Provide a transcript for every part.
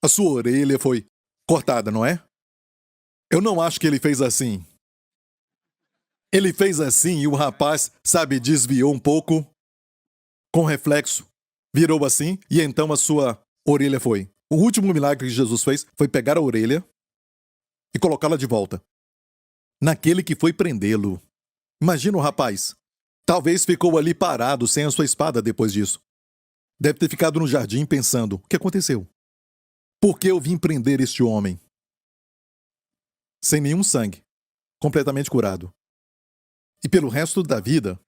a sua orelha foi cortada, não é? Eu não acho que ele fez assim. Ele fez assim e o rapaz, sabe, desviou um pouco, com reflexo, virou assim e então a sua orelha foi. O último milagre que Jesus fez foi pegar a orelha e colocá-la de volta naquele que foi prendê-lo. Imagina o rapaz. Talvez ficou ali parado sem a sua espada depois disso. Deve ter ficado no jardim pensando: o que aconteceu? Por que eu vim prender este homem? Sem nenhum sangue, completamente curado. E pelo resto da vida,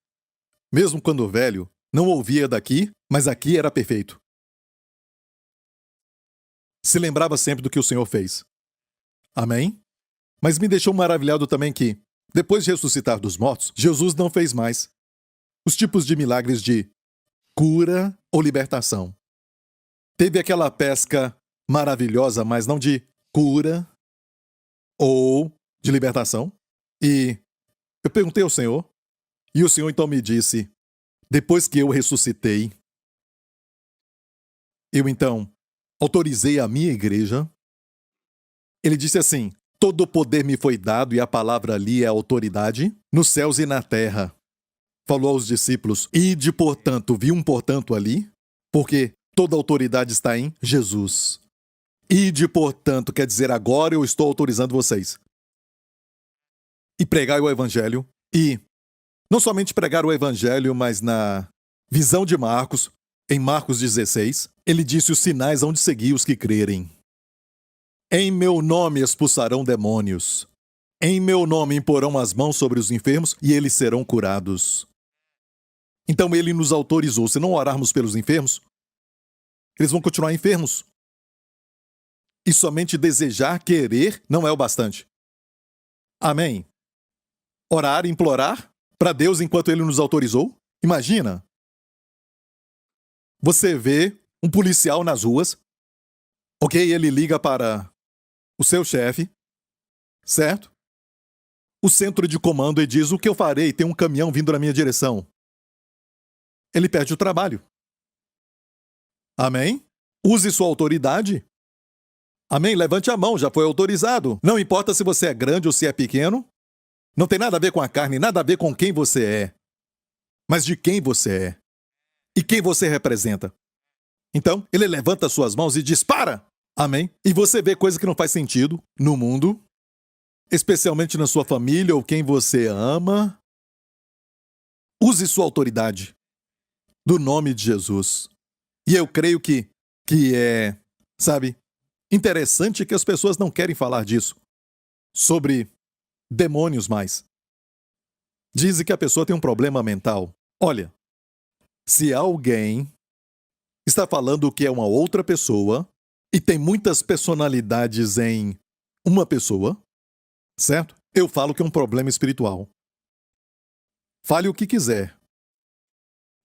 mesmo quando velho, não ouvia daqui, mas aqui era perfeito. Se lembrava sempre do que o Senhor fez. Amém? Mas me deixou maravilhado também que, depois de ressuscitar dos mortos, Jesus não fez mais os tipos de milagres de cura ou libertação. Teve aquela pesca maravilhosa, mas não de cura ou de libertação. E eu perguntei ao Senhor, e o Senhor então me disse, depois que eu ressuscitei, eu então autorizei a minha igreja. Ele disse assim: todo o poder me foi dado e a palavra ali é autoridade, nos céus e na terra. Falou aos discípulos: ide, portanto, viu um portanto ali? Porque toda autoridade está em Jesus. Ide, portanto, quer dizer, agora eu estou autorizando vocês. E pregai o evangelho. E não somente pregar o evangelho, mas na visão de Marcos, em Marcos 16, ele disse: os sinais hão de seguir os que crerem. Em meu nome expulsarão demônios. Em meu nome imporão as mãos sobre os enfermos e eles serão curados. Então ele nos autorizou. Se não orarmos pelos enfermos, eles vão continuar enfermos. E somente desejar, querer, não é o bastante. Amém? Orar, implorar para Deus enquanto ele nos autorizou? Imagina. Você vê um policial nas ruas, ok? Ele liga para o seu chefe, certo? O centro de comando e diz: o que eu farei? Tem um caminhão vindo na minha direção. Ele perde o trabalho. Amém? Use sua autoridade. Amém? Levante a mão, já foi autorizado. Não importa se você é grande ou se é pequeno. Não tem nada a ver com a carne, nada a ver com quem você é. Mas de quem você é. E quem você representa. Então, ele levanta suas mãos e dispara. Amém? E você vê coisa que não faz sentido no mundo, especialmente na sua família ou quem você ama. Use sua autoridade do nome de Jesus. E eu creio que é, sabe, interessante que as pessoas não querem falar disso. Sobre demônios mais. Dizem que a pessoa tem um problema mental. Olha, se alguém está falando que é uma outra pessoa e tem muitas personalidades em uma pessoa, certo? Eu falo que é um problema espiritual. Fale o que quiser.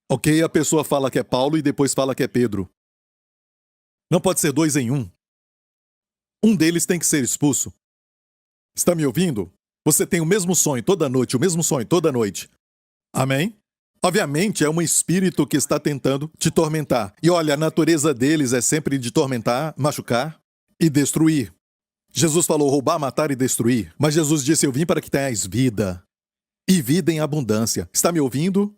Ok, a pessoa fala que é Paulo e depois fala que é Pedro. Não pode ser dois em um. Um deles tem que ser expulso. Está me ouvindo? Você tem o mesmo sonho toda noite, o mesmo sonho toda noite. Amém? Obviamente é um espírito que está tentando te tormentar. E olha, a natureza deles é sempre de tormentar, machucar e destruir. Jesus falou roubar, matar e destruir. Mas Jesus disse: eu vim para que tenhais vida. E vida em abundância. Está me ouvindo?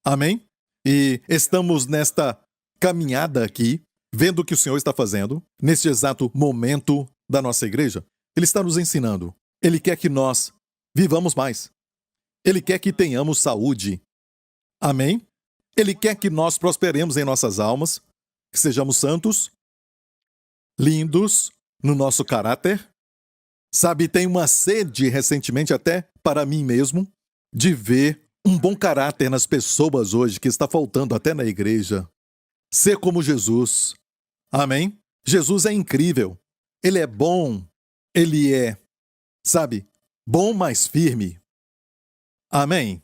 Amém? E estamos nesta caminhada aqui, vendo o que o Senhor está fazendo, neste exato momento da nossa igreja. Ele está nos ensinando. Ele quer que nós vivamos mais. Ele quer que tenhamos saúde. Amém? Ele quer que nós prosperemos em nossas almas, que sejamos santos, lindos no nosso caráter. Sabe, tem uma sede recentemente até para mim mesmo de ver um bom caráter nas pessoas hoje, que está faltando até na igreja. Ser como Jesus. Amém? Jesus é incrível. Ele é bom. Ele é, sabe, bom, mas firme. Amém?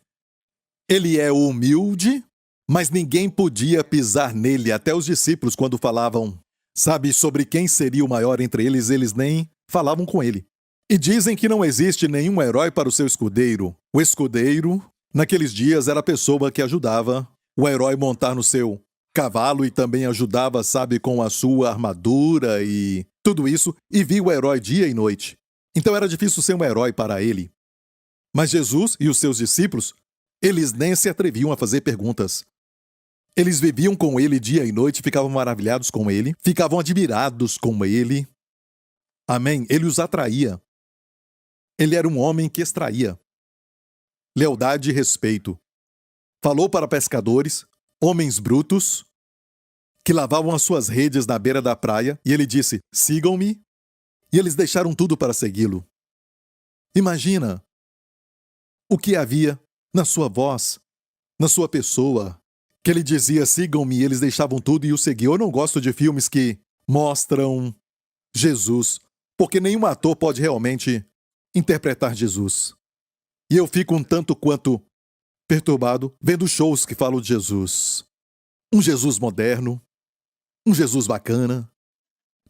Ele é humilde, mas ninguém podia pisar nele, até os discípulos, quando falavam, sabe, sobre quem seria o maior entre eles, eles nem falavam com ele. E dizem que não existe nenhum herói para o seu escudeiro. O escudeiro, naqueles dias, era a pessoa que ajudava o herói montar no seu cavalo e também ajudava, sabe, com a sua armadura e tudo isso, e via o herói dia e noite. Então era difícil ser um herói para ele. Mas Jesus e os seus discípulos, eles nem se atreviam a fazer perguntas. Eles viviam com ele dia e noite, ficavam maravilhados com ele, ficavam admirados com ele. Amém? Ele os atraía. Ele era um homem que extraía lealdade e respeito. Falou para pescadores, homens brutos, que lavavam as suas redes na beira da praia, e ele disse: sigam-me. E eles deixaram tudo para segui-lo. Imagina o que havia na sua voz, na sua pessoa, que ele dizia: sigam-me, e eles deixavam tudo e o seguiam. Eu não gosto de filmes que mostram Jesus, porque nenhum ator pode realmente interpretar Jesus. E eu fico um tanto quanto perturbado vendo shows que falam de Jesus. Um Jesus moderno, um Jesus bacana.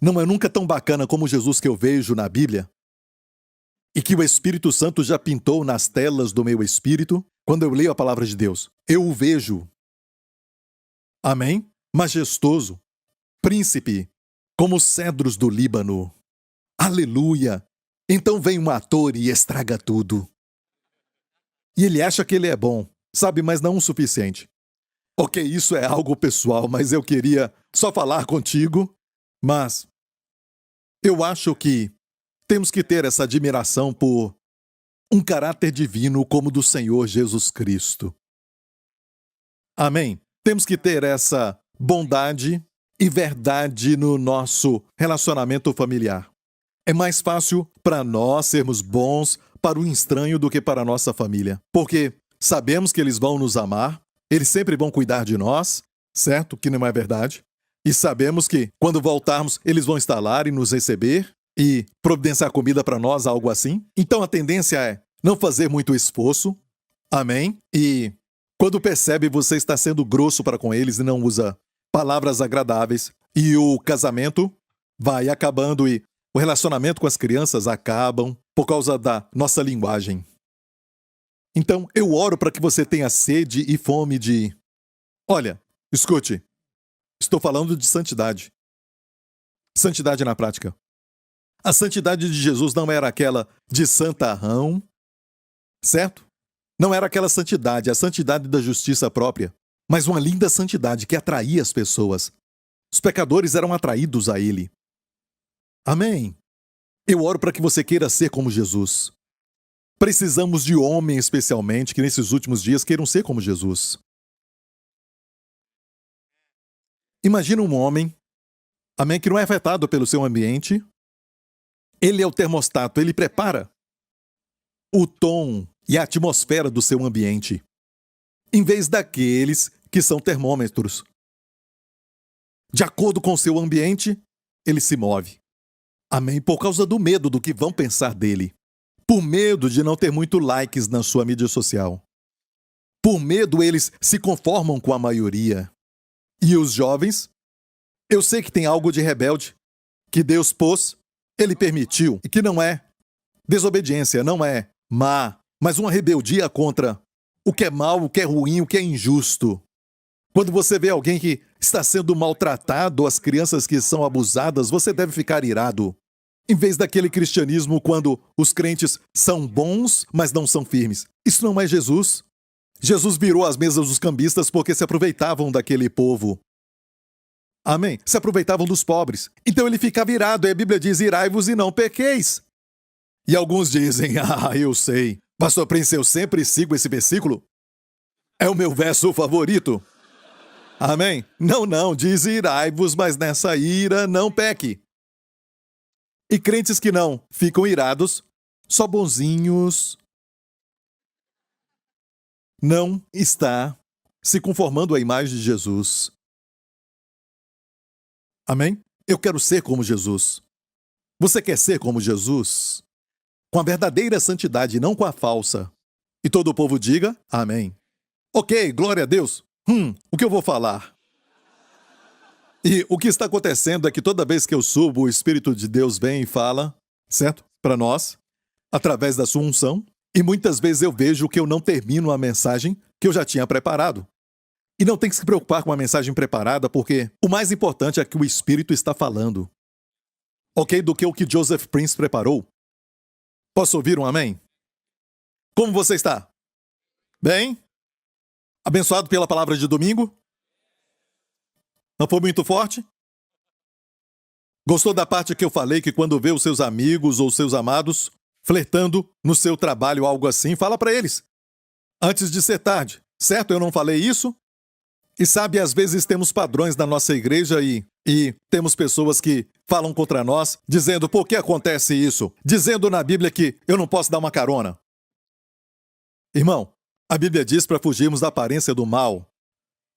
Não é nunca tão bacana como o Jesus que eu vejo na Bíblia e que o Espírito Santo já pintou nas telas do meu espírito quando eu leio a palavra de Deus. Eu o vejo. Amém? Majestoso, príncipe, como os cedros do Líbano. Aleluia! Então vem um ator e estraga tudo. E ele acha que ele é bom, sabe, mas não o suficiente. Ok, isso é algo pessoal, mas eu queria só falar contigo. Mas eu acho que temos que ter essa admiração por um caráter divino como o do Senhor Jesus Cristo. Amém? Temos que ter essa bondade e verdade no nosso relacionamento familiar. É mais fácil para nós sermos bons para o estranho do que para a nossa família. Porque sabemos que eles vão nos amar, eles sempre vão cuidar de nós, certo? Que não é verdade. E sabemos que, quando voltarmos, eles vão estar lá e nos receber e providenciar comida para nós, algo assim. Então a tendência é não fazer muito esforço. Amém? E quando percebe, você está sendo grosso para com eles e não usa palavras agradáveis. E o casamento vai acabando e o relacionamento com as crianças acabam por causa da nossa linguagem. Então, eu oro para que você tenha sede e fome de... Olha, escute. Estou falando de santidade. Santidade na prática. A santidade de Jesus não era aquela de santarrão, certo? Não era aquela santidade, a santidade da justiça própria, mas uma linda santidade que atraía as pessoas. Os pecadores eram atraídos a ele. Amém. Eu oro para que você queira ser como Jesus. Precisamos de homens, especialmente, que nesses últimos dias queiram ser como Jesus. Imagina um homem, amém, que não é afetado pelo seu ambiente. Ele é o termostato, ele prepara o tom e a atmosfera do seu ambiente, em vez daqueles que são termômetros. De acordo com o seu ambiente, ele se move. Amém? Por causa do medo do que vão pensar dele. Por medo de não ter muito likes na sua mídia social. Por medo, eles se conformam com a maioria. E os jovens? Eu sei que tem algo de rebelde que Deus pôs, ele permitiu, e que não é desobediência, não é má, mas uma rebeldia contra o que é mal, o que é ruim, o que é injusto. Quando você vê alguém que está sendo maltratado, as crianças que são abusadas, você deve ficar irado. Em vez daquele cristianismo quando os crentes são bons, mas não são firmes. Isso não é Jesus. Jesus virou as mesas dos cambistas porque se aproveitavam daquele povo. Amém? Se aproveitavam dos pobres. Então ele ficava irado, e a Bíblia diz: irai-vos e não pequeis. E alguns dizem: eu sei. Pastor Prince, eu sempre sigo esse versículo. É o meu verso favorito. Amém? Não, diz irai-vos, mas nessa ira não peque. E crentes que não ficam irados, só bonzinhos, não está se conformando à imagem de Jesus. Amém? Eu quero ser como Jesus. Você quer ser como Jesus? Com a verdadeira santidade, não com a falsa. E todo o povo diga, amém. Ok, glória a Deus. O que eu vou falar? E o que está acontecendo é que toda vez que eu subo, o Espírito de Deus vem e fala, certo? Para nós, através da sua unção. E muitas vezes eu vejo que eu não termino a mensagem que eu já tinha preparado. E não tem que se preocupar com uma mensagem preparada, porque o mais importante é que o Espírito está falando. Ok? Do que o que Joseph Prince preparou. Posso ouvir um amém? Como você está? Bem? Abençoado pela palavra de domingo? Não foi muito forte? Gostou da parte que eu falei que quando vê os seus amigos ou seus amados flertando no seu trabalho, algo assim, fala para eles. Antes de ser tarde. Certo? Eu não falei isso? E sabe, às vezes temos padrões na nossa igreja e temos pessoas que falam contra nós, dizendo por que acontece isso? Dizendo na Bíblia que eu não posso dar uma carona. Irmão, a Bíblia diz para fugirmos da aparência do mal.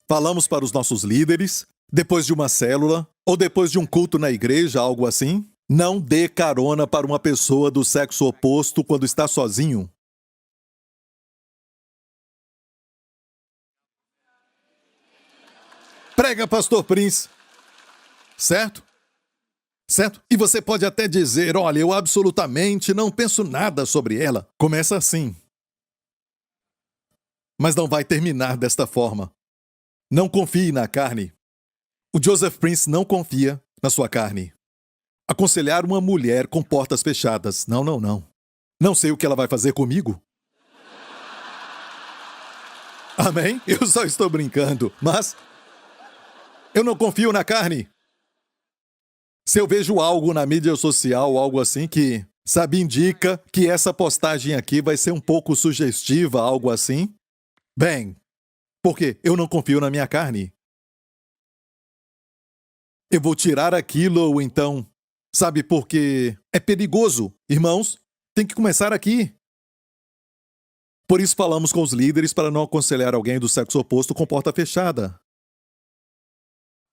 Falamos para os nossos líderes, depois de uma célula, ou depois de um culto na igreja, algo assim. Não dê carona para uma pessoa do sexo oposto quando está sozinho. Prega, Pastor Prince. Certo? Certo? E você pode até dizer, olha, eu absolutamente não penso nada sobre ela. Começa assim. Mas não vai terminar desta forma. Não confie na carne. O Joseph Prince não confia na sua carne. Aconselhar uma mulher com portas fechadas. Não, não, não. Não sei o que ela vai fazer comigo. Amém? Eu só estou brincando, mas eu não confio na carne. Se eu vejo algo na mídia social, algo assim que, sabe, indica que essa postagem aqui vai ser um pouco sugestiva, algo assim, bem, porque eu não confio na minha carne. Eu vou tirar aquilo ou então, sabe, porque é perigoso. Irmãos, tem que começar aqui. Por isso falamos com os líderes para não aconselhar alguém do sexo oposto com porta fechada.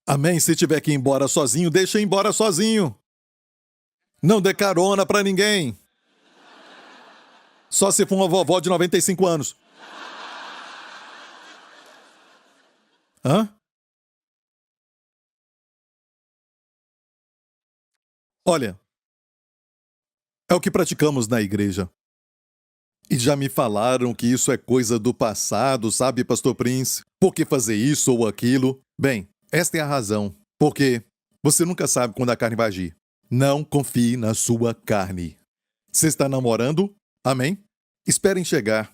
Amém? Se tiver que ir embora sozinho, deixa ir embora sozinho. Não dê carona para ninguém. Só se for uma vovó de 95 anos. Hã? Olha, é o que praticamos na igreja. E já me falaram que isso é coisa do passado, sabe, Pastor Prince? Por que fazer isso ou aquilo? Bem, esta é a razão. Porque você nunca sabe quando a carne vai agir. Não confie na sua carne. Você está namorando? Amém? Esperem chegar.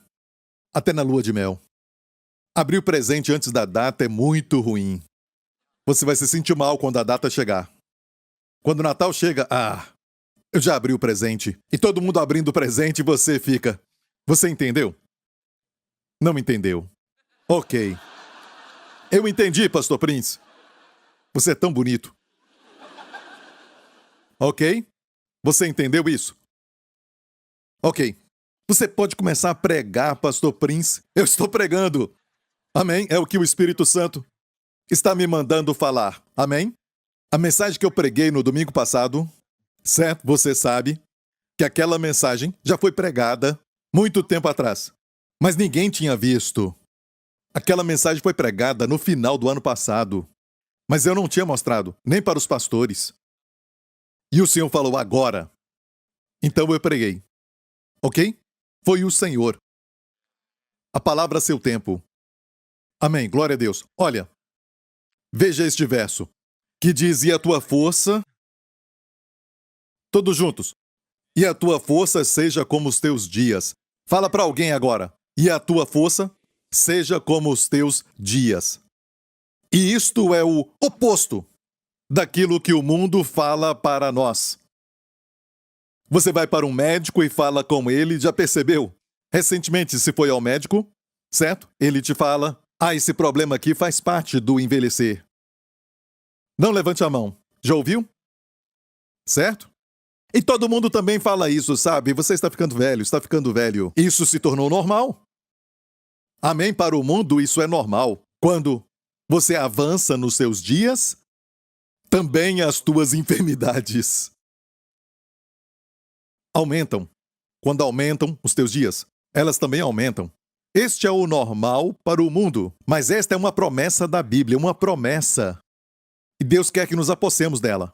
Até na lua de mel. Abrir o presente antes da data é muito ruim. Você vai se sentir mal quando a data chegar. Quando o Natal chega, eu já abri o presente. E todo mundo abrindo o presente e você fica. Você entendeu? Não entendeu. Ok. Eu entendi, Pastor Prince. Você é tão bonito. Ok? Você entendeu isso? Ok. Você pode começar a pregar, Pastor Prince. Eu estou pregando. Amém? É o que o Espírito Santo está me mandando falar. Amém? A mensagem que eu preguei no domingo passado, certo? Você sabe que aquela mensagem já foi pregada muito tempo atrás. Mas ninguém tinha visto. Aquela mensagem foi pregada no final do ano passado. Mas eu não tinha mostrado, nem para os pastores. E o Senhor falou agora. Então eu preguei. Ok? Foi o Senhor. A palavra a seu tempo. Amém. Glória a Deus. Olha, veja este verso, que diz, e a tua força... Todos juntos. E a tua força seja como os teus dias. Fala para alguém agora. E a tua força seja como os teus dias. E isto é o oposto daquilo que o mundo fala para nós. Você vai para um médico e fala com ele, já percebeu? Recentemente, se foi ao médico, certo? Ele te fala, esse problema aqui faz parte do envelhecer. Não levante a mão. Já ouviu? Certo? E todo mundo também fala isso, sabe? Você está ficando velho, está ficando velho. Isso se tornou normal. Amém? Para o mundo, isso é normal. Quando você avança nos seus dias, também as tuas enfermidades aumentam. Quando aumentam os teus dias, elas também aumentam. Este é o normal para o mundo, mas esta é uma promessa da Bíblia, uma promessa. E Deus quer que nos apossemos dela.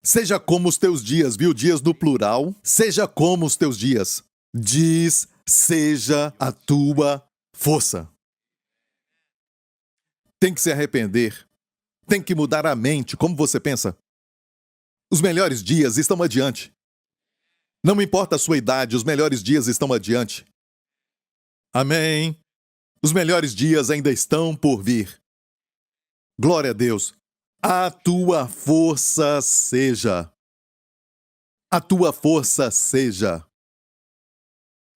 Seja como os teus dias, viu? Dias no plural. Seja como os teus dias. Diz, seja a tua força. Tem que se arrepender. Tem que mudar a mente, como você pensa. Os melhores dias estão adiante. Não importa a sua idade, os melhores dias estão adiante. Amém. Os melhores dias ainda estão por vir. Glória a Deus. A tua força seja. A tua força seja.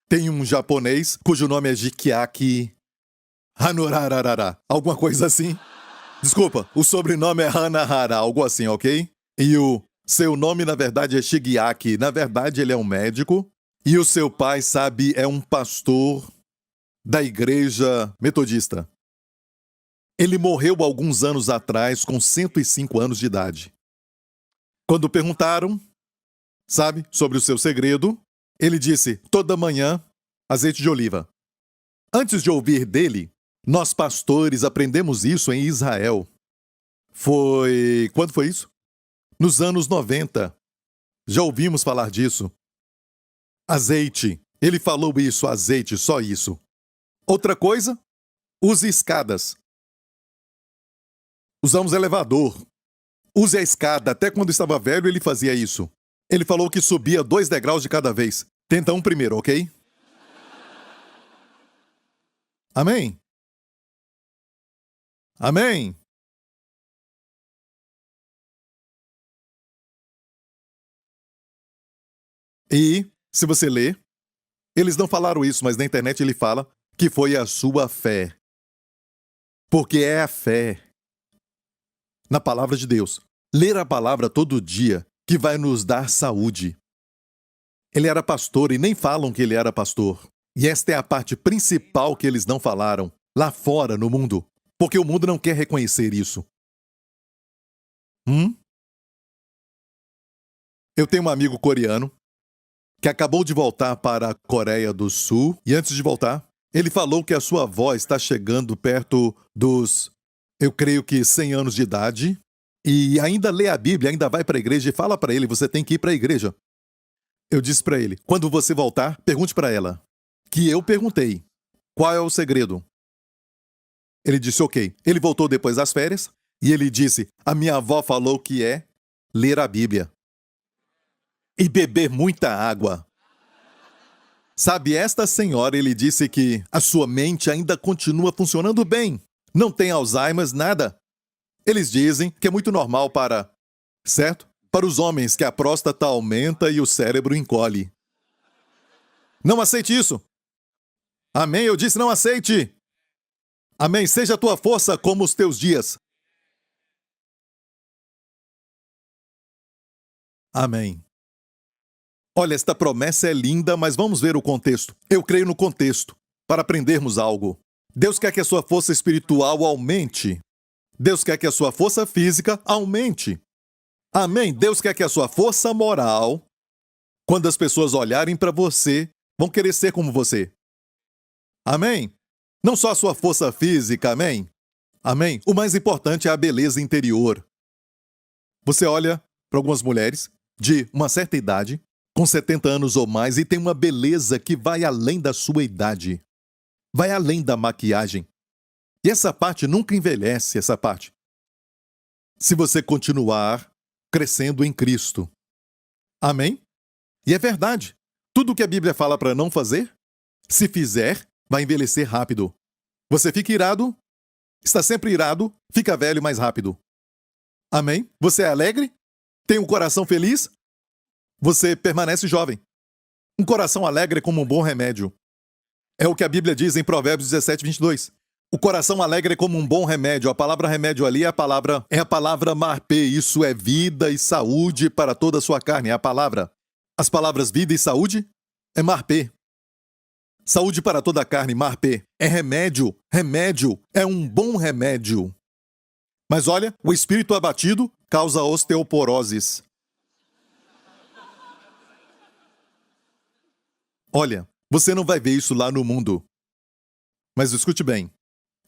Tem um japonês cujo nome é Jikiaki Hanurararara, alguma coisa assim. Desculpa, o sobrenome é Hanahara, algo assim, ok? E o seu nome, na verdade, é Shigeaki. Na verdade, ele é um médico. E o seu pai, sabe, é um pastor da igreja metodista. Ele morreu alguns anos atrás, com 105 anos de idade. Quando perguntaram, sabe, sobre o seu segredo, ele disse, toda manhã, azeite de oliva. Antes de ouvir dele, nós pastores aprendemos isso em Israel. Quando foi isso? Nos anos 90. Já ouvimos falar disso. Azeite. Ele falou isso, azeite, só isso. Outra coisa, use escadas. Usamos elevador. Use a escada. Até quando estava velho, ele fazia isso. Ele falou que subia 2 degraus de cada vez. Tenta um primeiro, ok? Amém? Amém? E, se você ler, eles não falaram isso, mas na internet ele fala que foi a sua fé. Porque é a fé na palavra de Deus. Ler a palavra todo dia que vai nos dar saúde. Ele era pastor e nem falam que ele era pastor. E esta é a parte principal que eles não falaram, lá fora, no mundo. Porque o mundo não quer reconhecer isso. Eu tenho um amigo coreano que acabou de voltar para a Coreia do Sul. E antes de voltar, ele falou que a sua avó está chegando perto dos, eu creio que 100 anos de idade. E ainda lê a Bíblia, ainda vai para a igreja e fala para ele, você tem que ir para a igreja. Eu disse para ele, quando você voltar, pergunte para ela. Que eu perguntei, qual é o segredo? Ele disse, ok. Ele voltou depois das férias e ele disse, a minha avó falou que é ler a Bíblia. E beber muita água. Sabe, esta senhora, ele disse que a sua mente ainda continua funcionando bem. Não tem Alzheimer, nada. Eles dizem que é muito normal certo? Para os homens que a próstata aumenta e o cérebro encolhe. Não aceite isso. Amém? Eu disse não aceite. Amém? Seja a tua força como os teus dias. Amém. Olha, esta promessa é linda, mas vamos ver o contexto. Eu creio no contexto, para aprendermos algo. Deus quer que a sua força espiritual aumente. Deus quer que a sua força física aumente. Amém? Deus quer que a sua força moral, quando as pessoas olharem para você, vão querer ser como você. Amém? Não só a sua força física, amém? Amém? O mais importante é a beleza interior. Você olha para algumas mulheres de uma certa idade, com 70 anos ou mais, e tem uma beleza que vai além da sua idade. Vai além da maquiagem. E essa parte nunca envelhece, essa parte. Se você continuar crescendo em Cristo. Amém? E é verdade. Tudo que a Bíblia fala para não fazer, se fizer, vai envelhecer rápido. Você fica irado, está sempre irado, fica velho mais rápido. Amém? Você é alegre? Tem um coração feliz? Você permanece jovem. Um coração alegre é como um bom remédio. É o que a Bíblia diz em Provérbios 17, 22. O coração alegre é como um bom remédio. A palavra remédio ali é a palavra marpê. Isso é vida e saúde para toda a sua carne. É a palavra. As palavras vida e saúde é marpê. Saúde para toda a carne, marpê. É remédio. Remédio é um bom remédio. Mas olha, o espírito abatido causa osteoporoses. Olha, você não vai ver isso lá no mundo. Mas escute bem.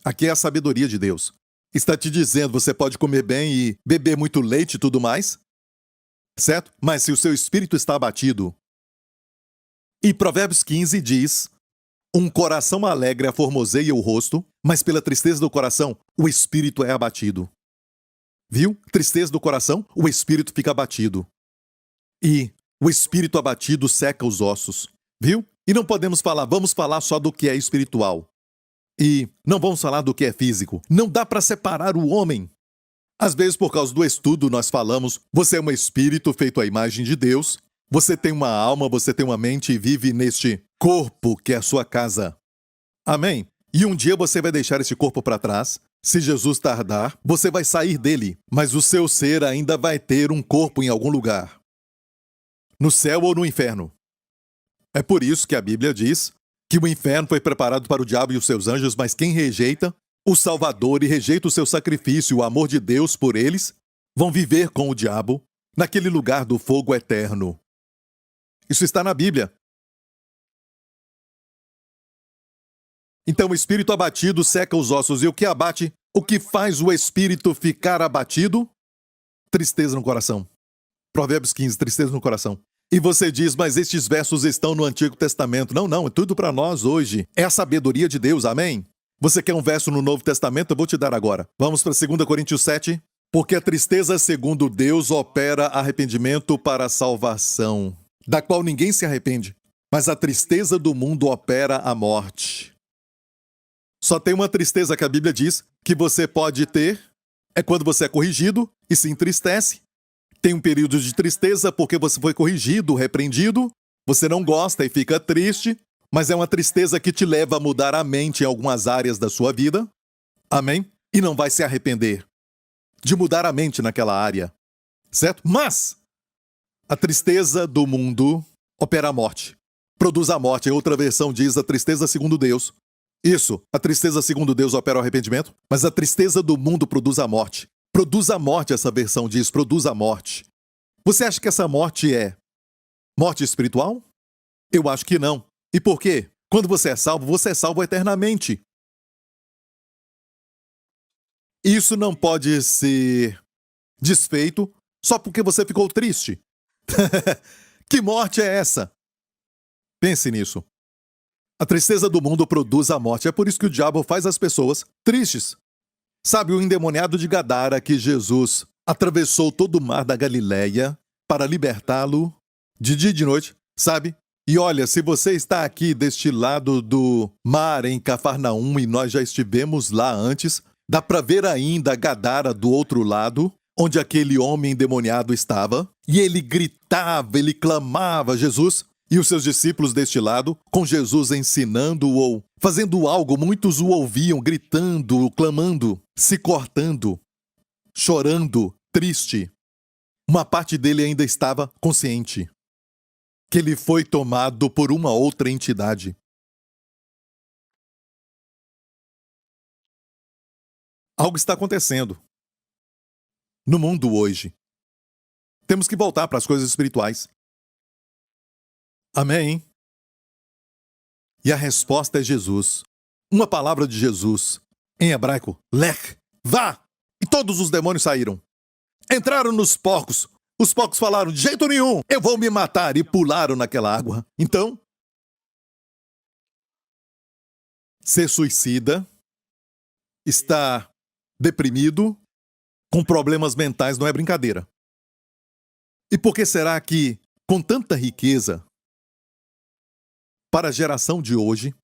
Aqui é a sabedoria de Deus. Está te dizendo você pode comer bem e beber muito leite e tudo mais? Certo? Mas se o seu espírito está abatido. E Provérbios 15 diz, Um coração alegre aformoseia o rosto, mas pela tristeza do coração, o espírito é abatido. Viu? Tristeza do coração, o espírito fica abatido. E o espírito abatido seca os ossos. Viu? E não podemos falar, vamos falar só do que é espiritual. E não vamos falar do que é físico. Não dá para separar o homem. Às vezes, por causa do estudo, nós falamos, você é um espírito feito à imagem de Deus, você tem uma alma, você tem uma mente e vive neste corpo que é a sua casa. Amém? E um dia você vai deixar esse corpo para trás. Se Jesus tardar, você vai sair dele, mas o seu ser ainda vai ter um corpo em algum lugar. No céu ou no inferno. É por isso que a Bíblia diz que o inferno foi preparado para o diabo e os seus anjos, mas quem rejeita o Salvador e rejeita o seu sacrifício, o amor de Deus por eles, vão viver com o diabo naquele lugar do fogo eterno. Isso está na Bíblia. Então o espírito abatido seca os ossos. E o que abate? O que faz o espírito ficar abatido? Tristeza no coração. Provérbios 15, tristeza no coração. E você diz, mas estes versos estão no Antigo Testamento. Não, é tudo para nós hoje. É a sabedoria de Deus, amém? Você quer um verso no Novo Testamento? Eu vou te dar agora. Vamos para 2 Coríntios 7. Porque a tristeza, segundo Deus, opera arrependimento para a salvação, da qual ninguém se arrepende. Mas a tristeza do mundo opera a morte. Só tem uma tristeza que a Bíblia diz que você pode ter, é quando você é corrigido e se entristece. Tem um período de tristeza porque você foi corrigido, repreendido, você não gosta e fica triste, mas é uma tristeza que te leva a mudar a mente em algumas áreas da sua vida. Amém? E não vai se arrepender de mudar a mente naquela área. Certo? Mas a tristeza do mundo opera a morte. Produz a morte. A outra versão diz a tristeza segundo Deus. Isso, a tristeza segundo Deus opera o arrependimento, mas a tristeza do mundo produz a morte. Produz a morte, essa versão diz, produz a morte. Você acha que essa morte é morte espiritual? Eu acho que não. E por quê? Quando você é salvo eternamente. Isso não pode ser desfeito só porque você ficou triste. Que morte é essa? Pense nisso. A tristeza do mundo produz a morte. É por isso que o diabo faz as pessoas tristes. Sabe o endemoniado de Gadara que Jesus atravessou todo o mar da Galileia para libertá-lo de dia e de noite, sabe? E olha, se você está aqui deste lado do mar em Cafarnaum e nós já estivemos lá antes, dá para ver ainda Gadara do outro lado, onde aquele homem endemoniado estava, e ele gritava, ele clamava Jesus, e os seus discípulos deste lado, com Jesus ensinando ou fazendo algo, muitos o ouviam gritando, clamando, se cortando, chorando, triste. Uma parte dele ainda estava consciente que ele foi tomado por uma outra entidade. Algo está acontecendo no mundo hoje. Temos que voltar para as coisas espirituais. Amém? E a resposta é Jesus. Uma palavra de Jesus, em hebraico, lech, vá! E todos os demônios saíram. Entraram nos porcos. Os porcos falaram, de jeito nenhum, eu vou me matar, e pularam naquela água. Então, ser suicida, estar deprimido, com problemas mentais não é brincadeira. E por que será que, com tanta riqueza, para a geração de hoje,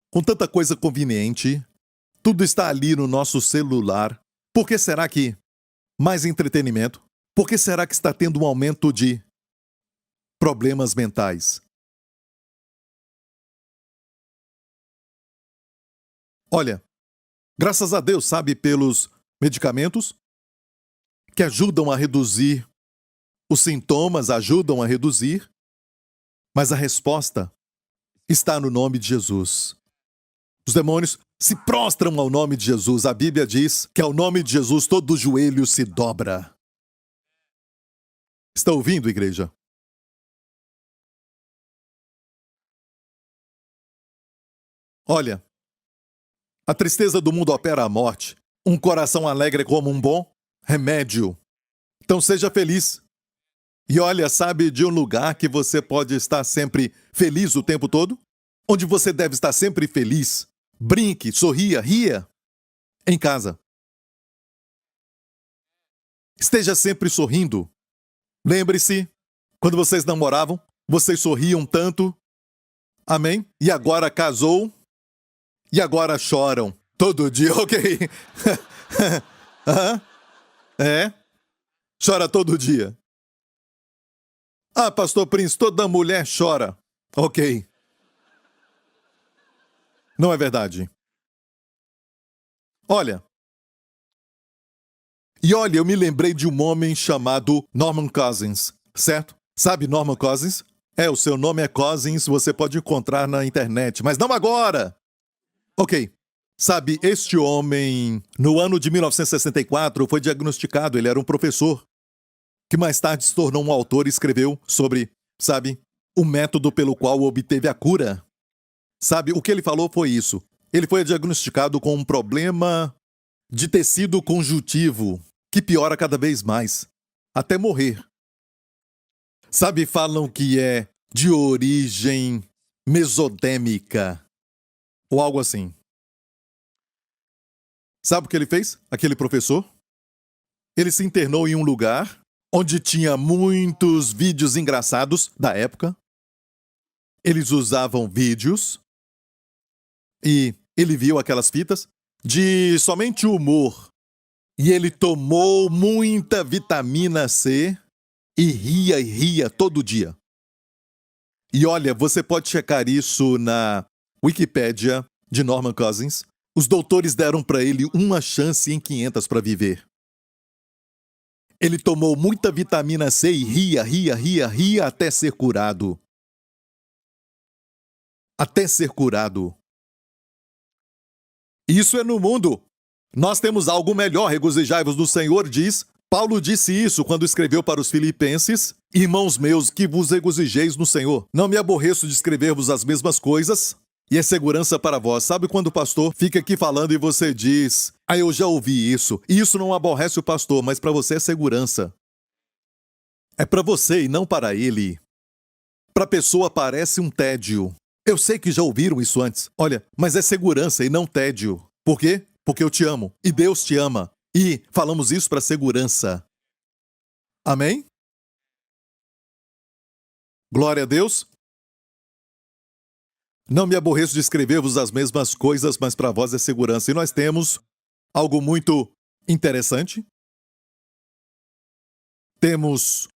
com tanta coisa conveniente, tudo está ali no nosso celular, por que será que mais entretenimento? Por que será que está tendo um aumento de problemas mentais? Olha, graças a Deus, sabe, pelos medicamentos que ajudam a reduzir os sintomas, ajudam a reduzir, mas a resposta está no nome de Jesus. Os demônios se prostram ao nome de Jesus. A Bíblia diz que ao nome de Jesus todo joelho se dobra. Está ouvindo, igreja? Olha, a tristeza do mundo opera a morte. Um coração alegre é como um bom remédio. Então seja feliz. E olha, sabe de um lugar que você pode estar sempre feliz o tempo todo? onde você deve estar sempre feliz. Brinque, sorria, ria. Em casa. Esteja sempre sorrindo. Lembre-se, quando vocês namoravam, vocês sorriam tanto. Amém? E agora casou. E agora choram. Todo dia, ok. É? Chora todo dia. Ah, Pastor Prince, toda mulher chora. Ok. Não é verdade. Olha. E olha, eu me lembrei de um homem chamado Norman Cousins, certo? Sabe Norman Cousins? O seu nome é Cousins, você pode encontrar na internet, mas não agora! Ok. Sabe, este homem, no ano de 1964, foi diagnosticado, ele era um professor, que mais tarde se tornou um autor e escreveu sobre, sabe, o método pelo qual obteve a cura. Sabe, o que ele falou foi isso. Ele foi diagnosticado com um problema de tecido conjuntivo, que piora cada vez mais, até morrer. Sabe, falam que é de origem mesodêmica, ou algo assim. Sabe o que ele fez, aquele professor? Ele se internou em um lugar onde tinha muitos vídeos engraçados da época. Eles usavam vídeos e ele viu aquelas fitas de somente humor. E ele tomou muita vitamina C e ria todo dia. E olha, você pode checar isso na Wikipédia de Norman Cousins. Os doutores deram para ele uma chance em 500 para viver. Ele tomou muita vitamina C e ria até ser curado. Até ser curado. Isso é no mundo. Nós temos algo melhor, regozijai-vos do Senhor, diz. Paulo disse isso quando escreveu para os Filipenses. Irmãos meus, que vos regozijeis no Senhor. Não me aborreço de escrever-vos as mesmas coisas, e é segurança para vós. Sabe quando o pastor fica aqui falando e você diz, eu já ouvi isso, e isso não aborrece o pastor, mas para você é segurança. É para você e não para ele. Para a pessoa parece um tédio. Eu sei que já ouviram isso antes. Olha, mas é segurança e não tédio. Por quê? Porque eu te amo. E Deus te ama. E falamos isso para segurança. Amém? Glória a Deus. Não me aborreço de escrever-vos as mesmas coisas, mas para vós é segurança. E nós temos algo muito interessante. Temos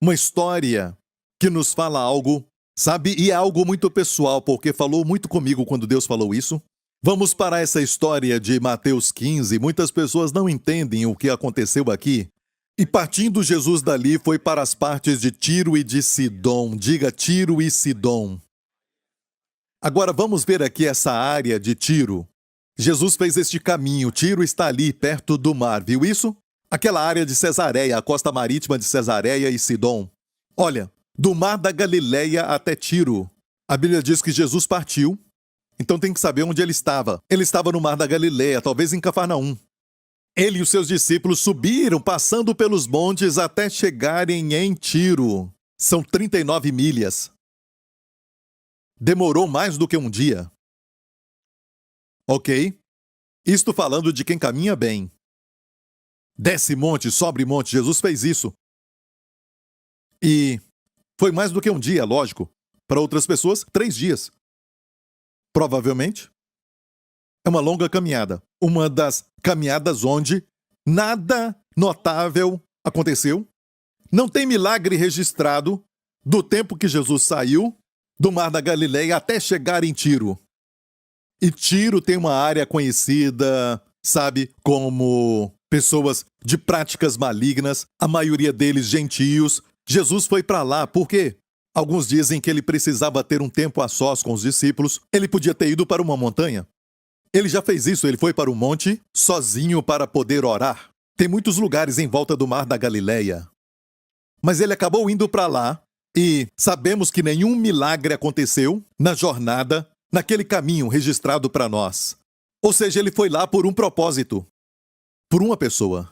uma história que nos fala algo, sabe? E é algo muito pessoal, porque falou muito comigo quando Deus falou isso. Vamos para essa história de Mateus 15. Muitas pessoas não entendem o que aconteceu aqui. E partindo Jesus dali, foi para as partes de Tiro e de Sidom. Diga Tiro e Sidom. Agora vamos ver aqui essa área de Tiro. Jesus fez este caminho. Tiro está ali, perto do mar. Viu isso? Aquela área de Cesareia, a costa marítima de Cesareia e Sidom. Olha, do mar da Galileia até Tiro. A Bíblia diz que Jesus partiu. Então tem que saber onde ele estava. Ele estava no mar da Galileia, talvez em Cafarnaum. Ele e os seus discípulos subiram, passando pelos montes até chegarem em Tiro. São 39 milhas. Demorou mais do que um dia. Ok? Isto falando de quem caminha bem. Desce monte, sobe monte, Jesus fez isso. E foi mais do que um dia, lógico. Para outras pessoas, 3 dias. Provavelmente. É uma longa caminhada. Uma das caminhadas onde nada notável aconteceu. Não tem milagre registrado do tempo que Jesus saiu do mar da Galileia até chegar em Tiro. E Tiro tem uma área conhecida, sabe, como pessoas de práticas malignas, a maioria deles gentios. Jesus foi para lá, por quê? Alguns dizem que ele precisava ter um tempo a sós com os discípulos. Ele podia ter ido para uma montanha. Ele já fez isso, ele foi para o monte, sozinho para poder orar. Tem muitos lugares em volta do mar da Galileia. Mas ele acabou indo para lá e sabemos que nenhum milagre aconteceu na jornada, naquele caminho registrado para nós. Ou seja, ele foi lá por um propósito, por uma pessoa.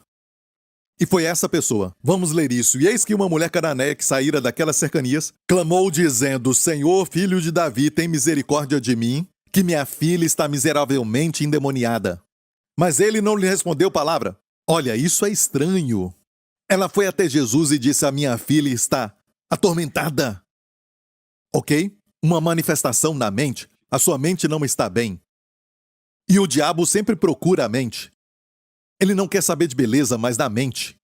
E foi essa pessoa. Vamos ler isso. E eis que uma mulher cananeia que saíra daquelas cercanias, clamou dizendo, Senhor, filho de Davi, tem misericórdia de mim, que minha filha está miseravelmente endemoniada. Mas ele não lhe respondeu palavra. Olha, isso é estranho. Ela foi até Jesus e disse, a minha filha está atormentada. Ok? Uma manifestação na mente. A sua mente não está bem. E o diabo sempre procura a mente. Ele não quer saber de beleza, mas da mente.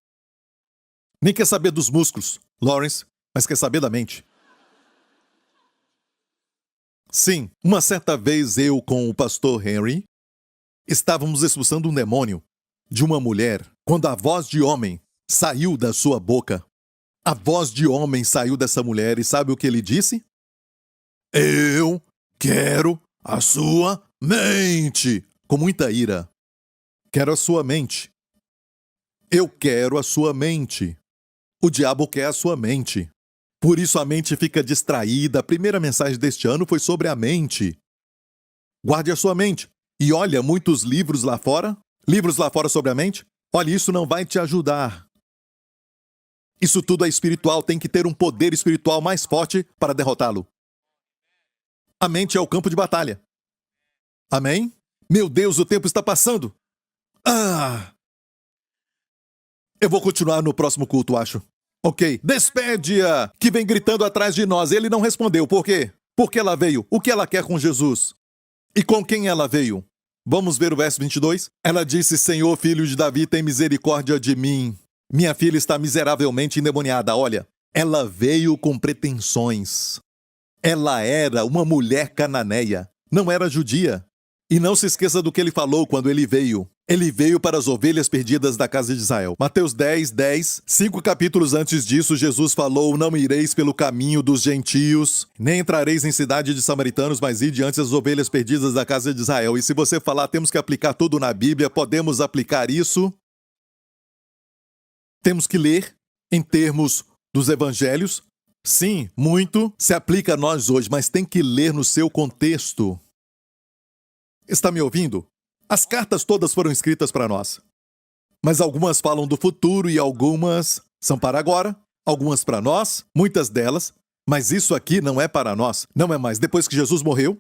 Nem quer saber dos músculos, Lawrence, mas quer saber da mente. Sim, uma certa vez eu com o pastor Henry estávamos expulsando um demônio de uma mulher quando a voz de homem saiu da sua boca. A voz de homem saiu dessa mulher e sabe o que ele disse? Eu quero a sua mente. Com muita ira. Quero a sua mente. Eu quero a sua mente. O diabo quer a sua mente. Por isso a mente fica distraída. A primeira mensagem deste ano foi sobre a mente. Guarde a sua mente. E olha, muitos livros lá fora. Livros lá fora sobre a mente. Olha, isso não vai te ajudar. Isso tudo é espiritual. Tem que ter um poder espiritual mais forte para derrotá-lo. A mente é o campo de batalha. Amém? Meu Deus, o tempo está passando. Eu vou continuar no próximo culto, acho. Ok. Despede-a, que vem gritando atrás de nós. Ele não respondeu. Por quê? Por que ela veio? O que ela quer com Jesus? E com quem ela veio? Vamos ver o verso 22? Ela disse, Senhor, filho de Davi, tem misericórdia de mim. Minha filha está miseravelmente endemoniada. Olha, ela veio com pretensões. Ela era uma mulher cananeia. Não era judia. E não se esqueça do que ele falou quando ele veio. Ele veio para as ovelhas perdidas da casa de Israel. Mateus 10, 10. 5 capítulos antes disso, Jesus falou, não ireis pelo caminho dos gentios, nem entrareis em cidade de samaritanos, mas ide diante das ovelhas perdidas da casa de Israel. E se você falar, temos que aplicar tudo na Bíblia, podemos aplicar isso. Temos que ler em termos dos evangelhos. Sim, muito se aplica a nós hoje, mas tem que ler no seu contexto. Está me ouvindo? As cartas todas foram escritas para nós. Mas algumas falam do futuro e algumas são para agora, algumas para nós, muitas delas, mas isso aqui não é para nós, não é mais. Depois que Jesus morreu,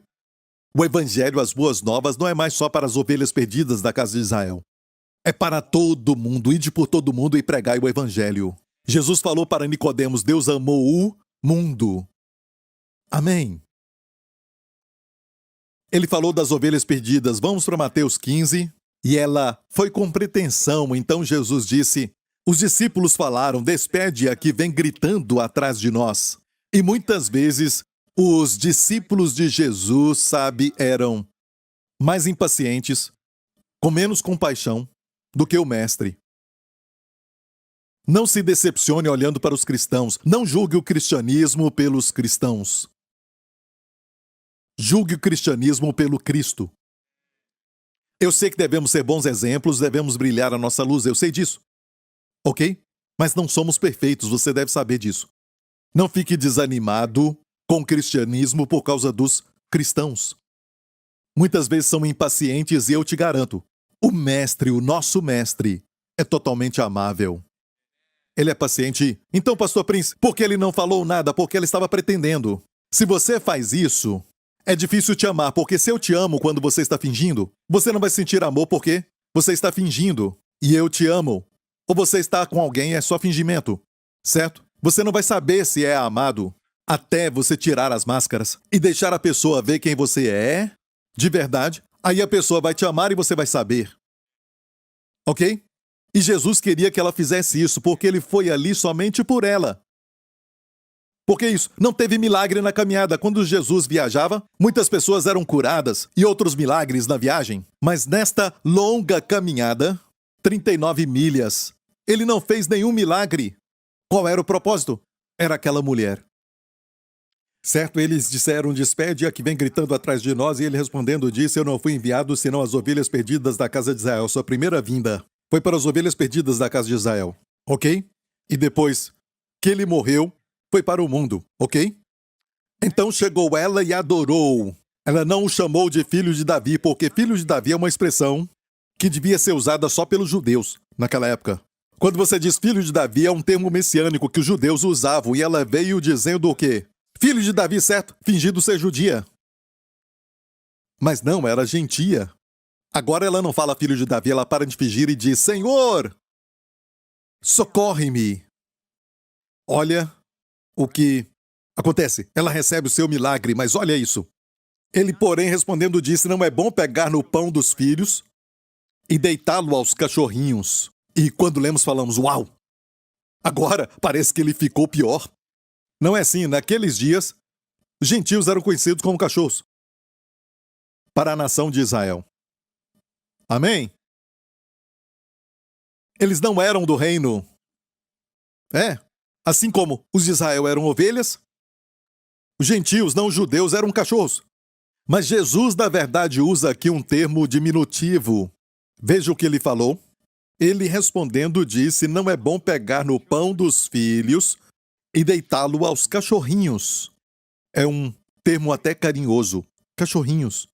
o evangelho, as boas novas, não é mais só para as ovelhas perdidas da casa de Israel. É para todo mundo, ide por todo mundo e pregai o evangelho. Jesus falou para Nicodemos, Deus amou o mundo. Amém. Ele falou das ovelhas perdidas. Vamos para Mateus 15. E ela foi com pretensão. Então Jesus disse, os discípulos falaram, despede-a que vem gritando atrás de nós. E muitas vezes os discípulos de Jesus, sabe, eram mais impacientes, com menos compaixão do que o mestre. Não se decepcione olhando para os cristãos. Não julgue o cristianismo pelos cristãos. Julgue o cristianismo pelo Cristo. Eu sei que devemos ser bons exemplos, devemos brilhar a nossa luz, eu sei disso. Ok? Mas não somos perfeitos, você deve saber disso. Não fique desanimado com o cristianismo por causa dos cristãos. Muitas vezes são impacientes e eu te garanto, o mestre, o nosso mestre, é totalmente amável. Ele é paciente. Então, pastor Prince, por que ele não falou nada? Porque ele estava pretendendo. Se você faz isso, é difícil te amar, porque se eu te amo quando você está fingindo, você não vai sentir amor porque você está fingindo. E eu te amo. Ou você está com alguém, é só fingimento. Certo? Você não vai saber se é amado até você tirar as máscaras e deixar a pessoa ver quem você é, de verdade. Aí a pessoa vai te amar e você vai saber. Ok? E Jesus queria que ela fizesse isso, porque ele foi ali somente por ela. Porque isso, não teve milagre na caminhada. Quando Jesus viajava, muitas pessoas eram curadas e outros milagres na viagem. Mas nesta longa caminhada, 39 milhas, ele não fez nenhum milagre. Qual era o propósito? Era aquela mulher. Certo, eles disseram, despede-a que vem gritando atrás de nós, e ele respondendo disse, eu não fui enviado senão as ovelhas perdidas da casa de Israel. Sua primeira vinda foi para as ovelhas perdidas da casa de Israel. Ok? E depois que ele morreu, foi para o mundo, ok? Então chegou ela e adorou. Ela não o chamou de filho de Davi, porque filho de Davi é uma expressão que devia ser usada só pelos judeus naquela época. Quando você diz filho de Davi, é um termo messiânico que os judeus usavam, e ela veio dizendo o quê? Filho de Davi, certo? Fingindo ser judia. Mas não, era gentia. Agora ela não fala filho de Davi, ela para de fingir e diz: Senhor, socorre-me. Olha o que acontece. Ela recebe o seu milagre, mas olha isso. Ele, porém, respondendo, disse: não é bom pegar no pão dos filhos e deitá-lo aos cachorrinhos. E quando lemos, falamos: uau! Agora parece que ele ficou pior. Não é assim, naqueles dias, os gentios eram conhecidos como cachorros para a nação de Israel. Amém? Eles não eram do reino. Assim como os de Israel eram ovelhas, os gentios, não os judeus, eram cachorros. Mas Jesus, na verdade, usa aqui um termo diminutivo. Veja o que ele falou. Ele respondendo disse: não é bom pegar no pão dos filhos e deitá-lo aos cachorrinhos. É um termo até carinhoso. Cachorrinhos.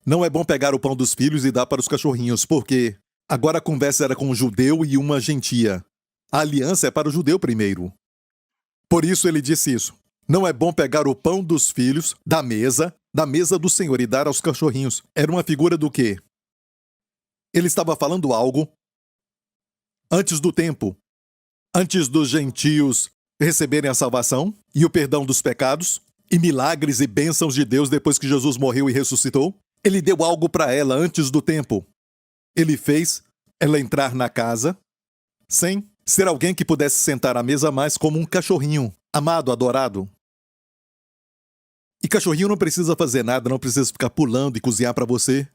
Não é bom pegar o pão dos filhos e dar para os cachorrinhos, porque agora a conversa era com um judeu e uma gentia. A aliança é para o judeu primeiro. Por isso ele disse isso. Não é bom pegar o pão dos filhos da mesa do Senhor e dar aos cachorrinhos. Era uma figura do quê? Ele estava falando algo antes do tempo, antes dos gentios receberem a salvação e o perdão dos pecados, e milagres e bênçãos de Deus depois que Jesus morreu e ressuscitou. Ele deu algo para ela antes do tempo. Ele fez ela entrar na casa sem ser alguém que pudesse sentar à mesa mais como um cachorrinho, amado, adorado. E cachorrinho não precisa fazer nada, não precisa ficar pulando e cozinhar para você,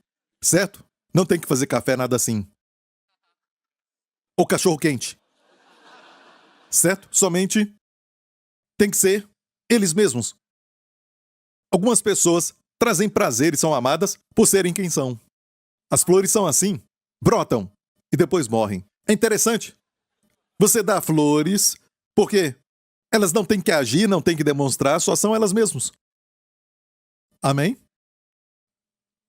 certo? Não tem que fazer café, nada assim. Ou cachorro quente. Certo? Somente tem que ser eles mesmos. Algumas pessoas trazem prazer e são amadas por serem quem são. As flores são assim, brotam e depois morrem. É interessante. Você dá flores porque elas não têm que agir, não têm que demonstrar, só são elas mesmas. Amém?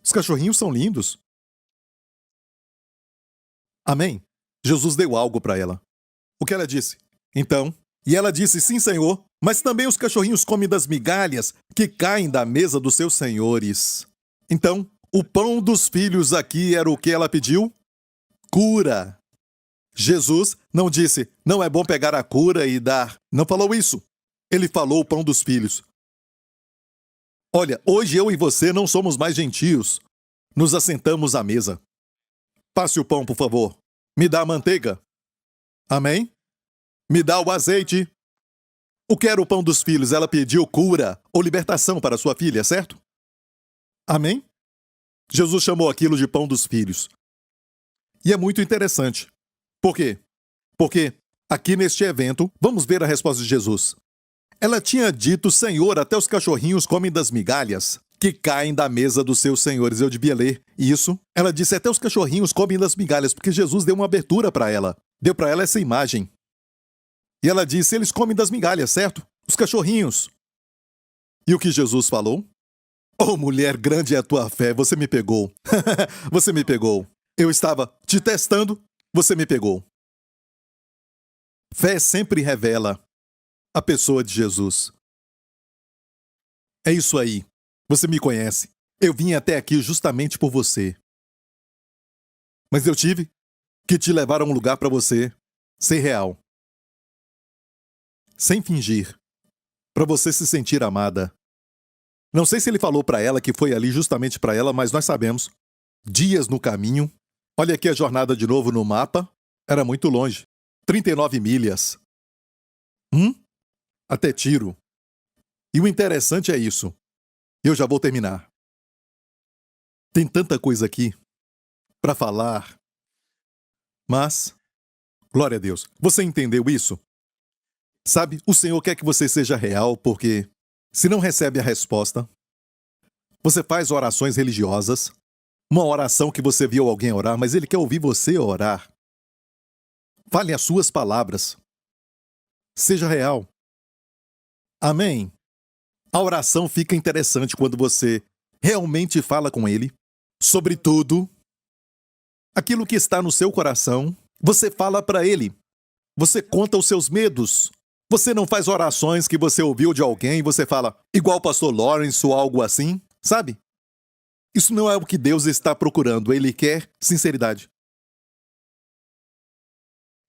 Os cachorrinhos são lindos. Amém? Jesus deu algo para ela. O que ela disse? Então, e ela disse: sim, Senhor, mas também os cachorrinhos comem das migalhas que caem da mesa dos seus senhores. Então, o pão dos filhos aqui era o que ela pediu? Cura. Jesus não disse: não é bom pegar a cura e dar. Não falou isso. Ele falou o pão dos filhos. Olha, hoje eu e você não somos mais gentios. Nos assentamos à mesa. Passe o pão, por favor. Me dá a manteiga. Amém? Me dá o azeite. O que era o pão dos filhos? Ela pediu cura ou libertação para sua filha, certo? Amém? Jesus chamou aquilo de pão dos filhos. E é muito interessante. Por quê? Porque aqui neste evento, vamos ver a resposta de Jesus. Ela tinha dito: Senhor, até os cachorrinhos comem das migalhas que caem da mesa dos seus senhores. Eu devia ler isso. Ela disse: até os cachorrinhos comem das migalhas, porque Jesus deu uma abertura para ela. Deu para ela essa imagem. E ela disse: eles comem das migalhas, certo? Os cachorrinhos. E o que Jesus falou? Oh, mulher, grande é a tua fé, você me pegou. Você me pegou. Eu estava te testando, você me pegou. Fé sempre revela a pessoa de Jesus. É isso aí. Você me conhece. Eu vim até aqui justamente por você. Mas eu tive que te levar a um lugar para você ser real. Sem fingir. Para você se sentir amada. Não sei se ele falou para ela que foi ali justamente para ela, mas nós sabemos. Dias no caminho. Olha aqui a jornada de novo no mapa. Era muito longe. 39 milhas. Até Tiro. E o interessante é isso. Eu já vou terminar. Tem tanta coisa aqui para falar. Mas, glória a Deus, você entendeu isso? Sabe, o Senhor quer que você seja real, porque se não recebe a resposta, você faz orações religiosas, uma oração que você viu alguém orar, mas Ele quer ouvir você orar. Fale as suas palavras. Seja real. Amém? A oração fica interessante quando você realmente fala com Ele sobre tudo, aquilo que está no seu coração, Você fala para ele. Você conta os seus medos. Você não faz orações que você ouviu de alguém e você fala, igual o pastor Lawrence ou algo assim, sabe? Isso não é o que Deus está procurando. Ele quer sinceridade.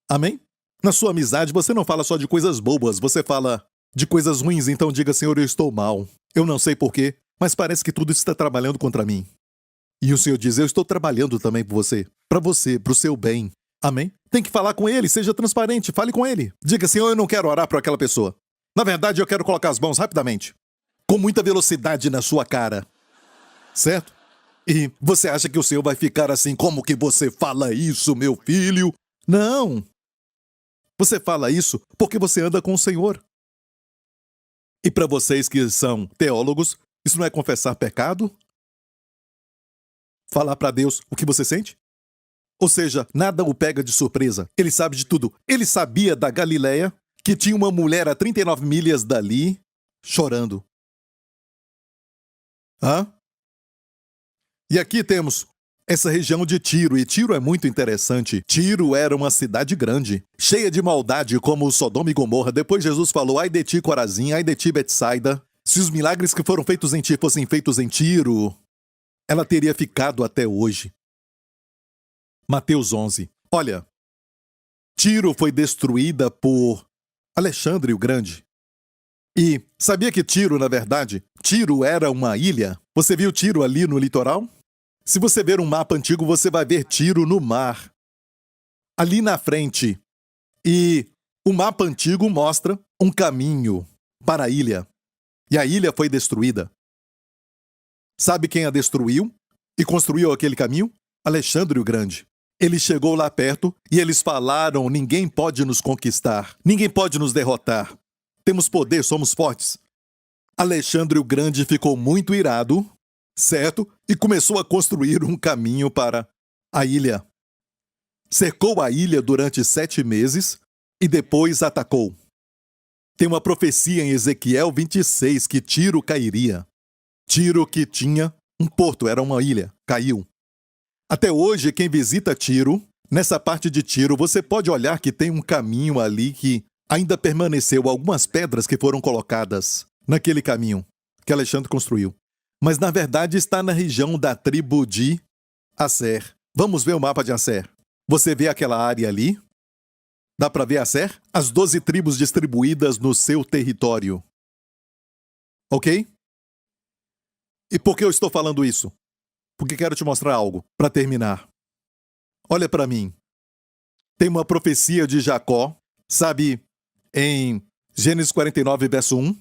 Amém? Na sua amizade, você não fala só de coisas bobas, você fala de coisas ruins, então diga, Senhor, eu estou mal. Eu não sei porquê, mas parece que tudo está trabalhando contra mim. E o Senhor diz, eu estou trabalhando também por você, para o seu bem. Amém? Tem que falar com ele, seja transparente, fale com ele. Diga, Senhor, eu não quero orar por aquela pessoa. Na verdade, eu quero colocar as mãos rapidamente, com muita velocidade na sua cara. Certo? E você acha que o Senhor vai ficar assim, como que você fala isso, meu filho? Não! Você fala isso porque você anda com o Senhor. E para vocês que são teólogos, isso não é confessar pecado? Falar para Deus o que você sente? Ou seja, nada o pega de surpresa. Ele sabe de tudo. Ele sabia da Galileia, que tinha uma mulher a 39 milhas dali, chorando. Hã? E aqui temos essa região de Tiro, e Tiro é muito interessante. Tiro era uma cidade grande, cheia de maldade, como Sodoma e Gomorra. Depois Jesus falou, ai de ti, Corazim, ai de ti, Betsaida. Se os milagres que foram feitos em ti fossem feitos em Tiro, ela teria ficado até hoje. Mateus 11. Olha, Tiro foi destruída por Alexandre o Grande. E sabia que Tiro, na verdade, Tiro era uma ilha? Você viu Tiro ali no litoral? Se você ver um mapa antigo, você vai ver Tiro no mar. Ali na frente. E o mapa antigo mostra um caminho para a ilha. E a ilha foi destruída. Sabe quem a destruiu e construiu aquele caminho? Alexandre o Grande. Ele chegou lá perto e eles falaram, ninguém pode nos conquistar. Ninguém pode nos derrotar. Temos poder, somos fortes. Alexandre o Grande ficou muito irado, certo? E começou a construir um caminho para a ilha. Cercou a ilha durante 7 meses e depois atacou. Tem uma profecia em Ezequiel 26 que Tiro cairia. Tiro que tinha um porto, era uma ilha, caiu. Até hoje, quem visita Tiro, nessa parte de Tiro, você pode olhar que tem um caminho ali que ainda permaneceu algumas pedras que foram colocadas naquele caminho que Alexandre construiu. Mas, na verdade, está na região da tribo de Asser. Vamos ver o mapa de Asser. Você vê aquela área ali? Dá para ver Asser? As 12 tribos distribuídas no seu território. Ok? E por que eu estou falando isso? Porque quero te mostrar algo, para terminar. Olha para mim. Tem uma profecia de Jacó, sabe, em Gênesis 49, verso 1.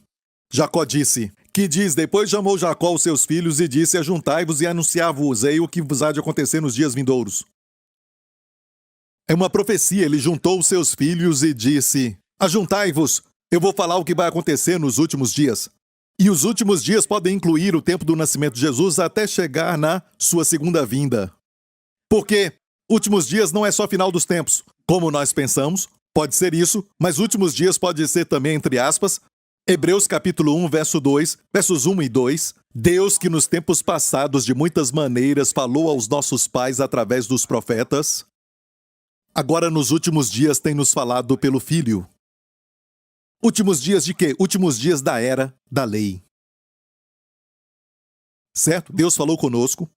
Jacó disse, que diz, depois chamou Jacó os seus filhos e disse, ajuntai-vos e anunciar-vos-ei o que vos há de acontecer nos dias vindouros. É uma profecia, ele juntou os seus filhos e disse, ajuntai-vos, eu vou falar o que vai acontecer nos últimos dias. E os últimos dias podem incluir o tempo do nascimento de Jesus até chegar na sua segunda vinda. Porque últimos dias não é só final dos tempos, como nós pensamos, pode ser isso, mas últimos dias pode ser também, entre aspas, Hebreus capítulo 1, verso 2, versos 1 e 2, Deus que nos tempos passados de muitas maneiras falou aos nossos pais através dos profetas, agora nos últimos dias tem nos falado pelo Filho. Últimos dias de quê? Últimos dias da era da lei. Certo? Deus falou conosco.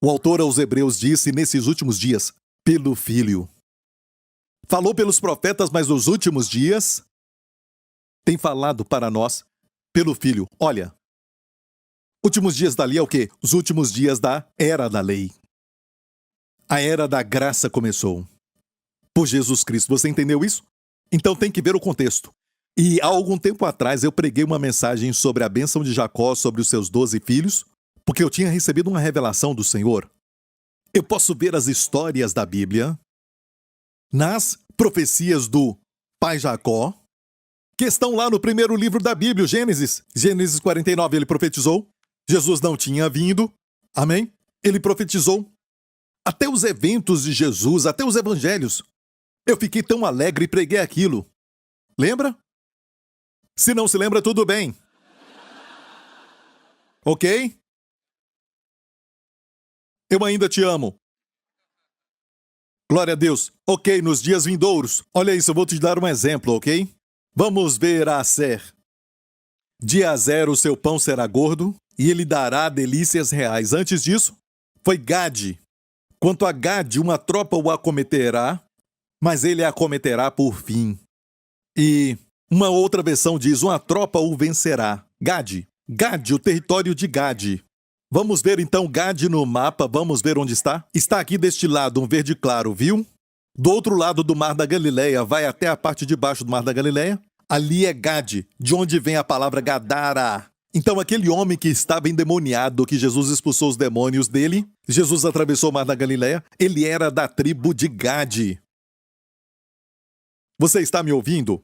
O autor aos Hebreus disse nesses últimos dias, pelo Filho. Falou pelos profetas, mas nos últimos dias tem falado para nós pelo Filho. Olha, últimos dias da lei é o quê? Os últimos dias da era da lei. A era da graça começou. Por Jesus Cristo. Você entendeu isso? Então tem que ver o contexto. E há algum tempo atrás eu preguei uma mensagem sobre a bênção de Jacó sobre os seus 12 filhos, porque eu tinha recebido uma revelação do Senhor. Eu posso ver as histórias da Bíblia nas profecias do pai Jacó, que estão lá no primeiro livro da Bíblia, Gênesis. Gênesis 49, ele profetizou. Jesus não tinha vindo. Amém? Ele profetizou. Até os eventos de Jesus, até os evangelhos. Eu fiquei tão alegre e preguei aquilo. Lembra? Se não se lembra, tudo bem. Ok? Eu ainda te amo. Glória a Deus. Ok, nos dias vindouros. Olha isso, eu vou te dar um exemplo, ok? Vamos ver Aser. Dia 0, seu pão será gordo, e ele dará delícias reais. Antes disso, foi Gade. Quanto a Gade, uma tropa o acometerá, mas ele a acometerá por fim. E uma outra versão diz, uma tropa o vencerá. Gade. Gade, o território de Gade. Vamos ver então Gade no mapa, vamos ver onde está? Está aqui deste lado, um verde claro, viu? Do outro lado do Mar da Galileia, vai até a parte de baixo do Mar da Galileia. Ali é Gade, de onde vem a palavra Gadara. Então aquele homem que estava endemoniado, que Jesus expulsou os demônios dele, Jesus atravessou o Mar da Galileia, ele era da tribo de Gade. Você está me ouvindo?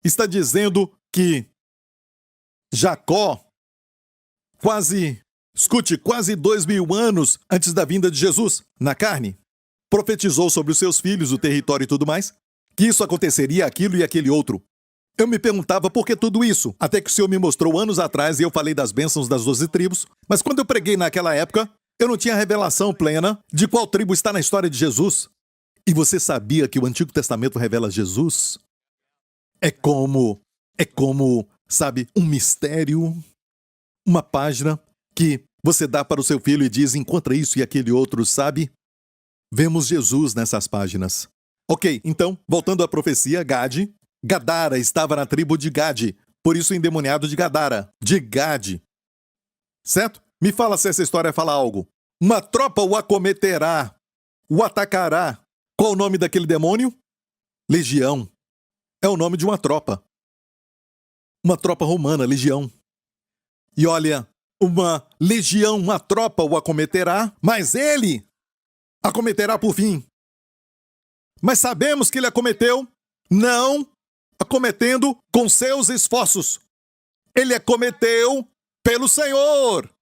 Está dizendo que Jacó, quase 2.000 anos antes da vinda de Jesus, na carne, profetizou sobre os seus filhos, o território e tudo mais, que isso aconteceria, aquilo e aquele outro. Eu me perguntava por que tudo isso, até que o Senhor me mostrou anos atrás e eu falei das bênçãos das 12 tribos, mas quando eu preguei naquela época, eu não tinha a revelação plena de qual tribo está na história de Jesus. E você sabia que o Antigo Testamento revela Jesus? É como, sabe, um mistério, uma página que você dá para o seu filho e diz, encontra isso e aquele outro, sabe? Vemos Jesus nessas páginas. Ok, então, voltando à profecia, Gade, Gadara estava na tribo de Gade, por isso endemoniado de Gadara, de Gade. Certo? Me fala se essa história fala algo. Uma tropa o acometerá, o atacará. Qual o nome daquele demônio? Legião. É o nome de uma tropa. Uma tropa romana, legião. E olha, uma legião, uma tropa o acometerá, mas ele acometerá por fim. Mas sabemos que ele acometeu, não acometendo com seus esforços. Ele acometeu pelo Senhor.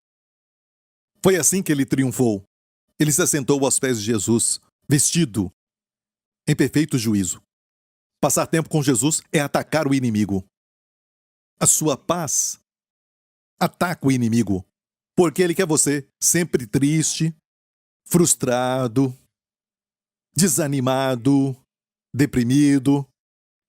Foi assim que ele triunfou. Ele se assentou aos pés de Jesus, vestido em perfeito juízo. Passar tempo com Jesus é atacar o inimigo. A sua paz ataca o inimigo, porque ele quer você sempre triste, frustrado, desanimado, deprimido.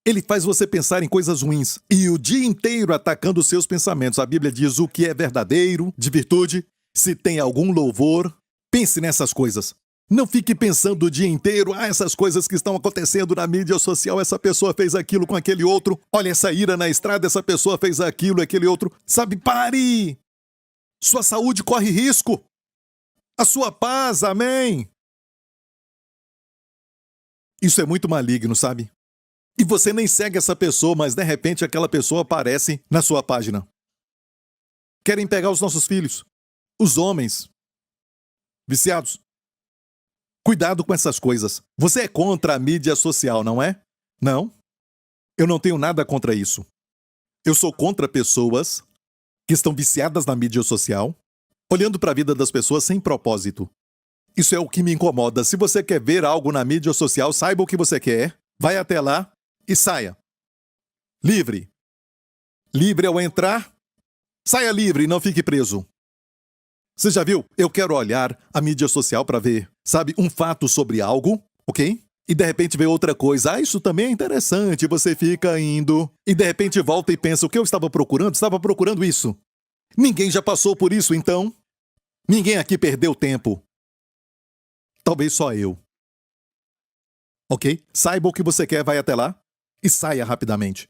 Ele faz você pensar em coisas ruins e o dia inteiro atacando os seus pensamentos. A Bíblia diz o que é verdadeiro, de virtude, se tem algum louvor. Pense nessas coisas. Não fique pensando o dia inteiro, essas coisas que estão acontecendo na mídia social, essa pessoa fez aquilo com aquele outro, olha essa ira na estrada, essa pessoa fez aquilo, aquele outro. Sabe, pare! Sua saúde corre risco. A sua paz, amém? Isso é muito maligno, sabe? E você nem segue essa pessoa, mas de repente aquela pessoa aparece na sua página. Querem pegar os nossos filhos, os homens, viciados. Cuidado com essas coisas. Você é contra a mídia social, não é? Não. Eu não tenho nada contra isso. Eu sou contra pessoas que estão viciadas na mídia social, olhando para a vida das pessoas sem propósito. Isso é o que me incomoda. Se você quer ver algo na mídia social, saiba o que você quer, vai até lá e saia. Livre. Livre ao entrar, saia livre e não fique preso. Você já viu? Eu quero olhar a mídia social para ver, sabe, um fato sobre algo, ok? E de repente vê outra coisa. Isso também é interessante. Você fica indo e de repente volta e pensa, o que eu estava procurando? Estava procurando isso. Ninguém já passou por isso, então? Ninguém aqui perdeu tempo. Talvez só eu. Ok? Saiba o que você quer, vai até lá e saia rapidamente.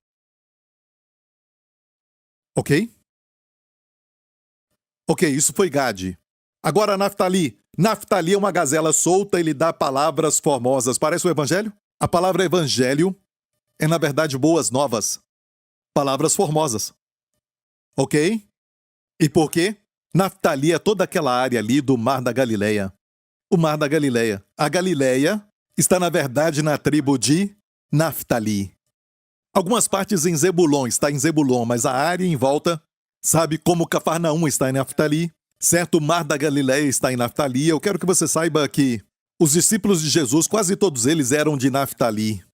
Ok? Ok, isso foi Gade. Agora Naftali. Naftali é uma gazela solta e lhe dá palavras formosas. Parece o evangelho? A palavra evangelho é, na verdade, boas novas. Palavras formosas. Ok? E por quê? Naftali é toda aquela área ali do Mar da Galileia. O Mar da Galileia. A Galileia está, na verdade, na tribo de Naftali. Algumas partes em Zebulon, está em Zebulon, mas a área em volta, sabe, como Cafarnaum está em Naftali, certo? O Mar da Galileia está em Naftali. Eu quero que você saiba que os discípulos de Jesus, quase todos eles eram de Naftali.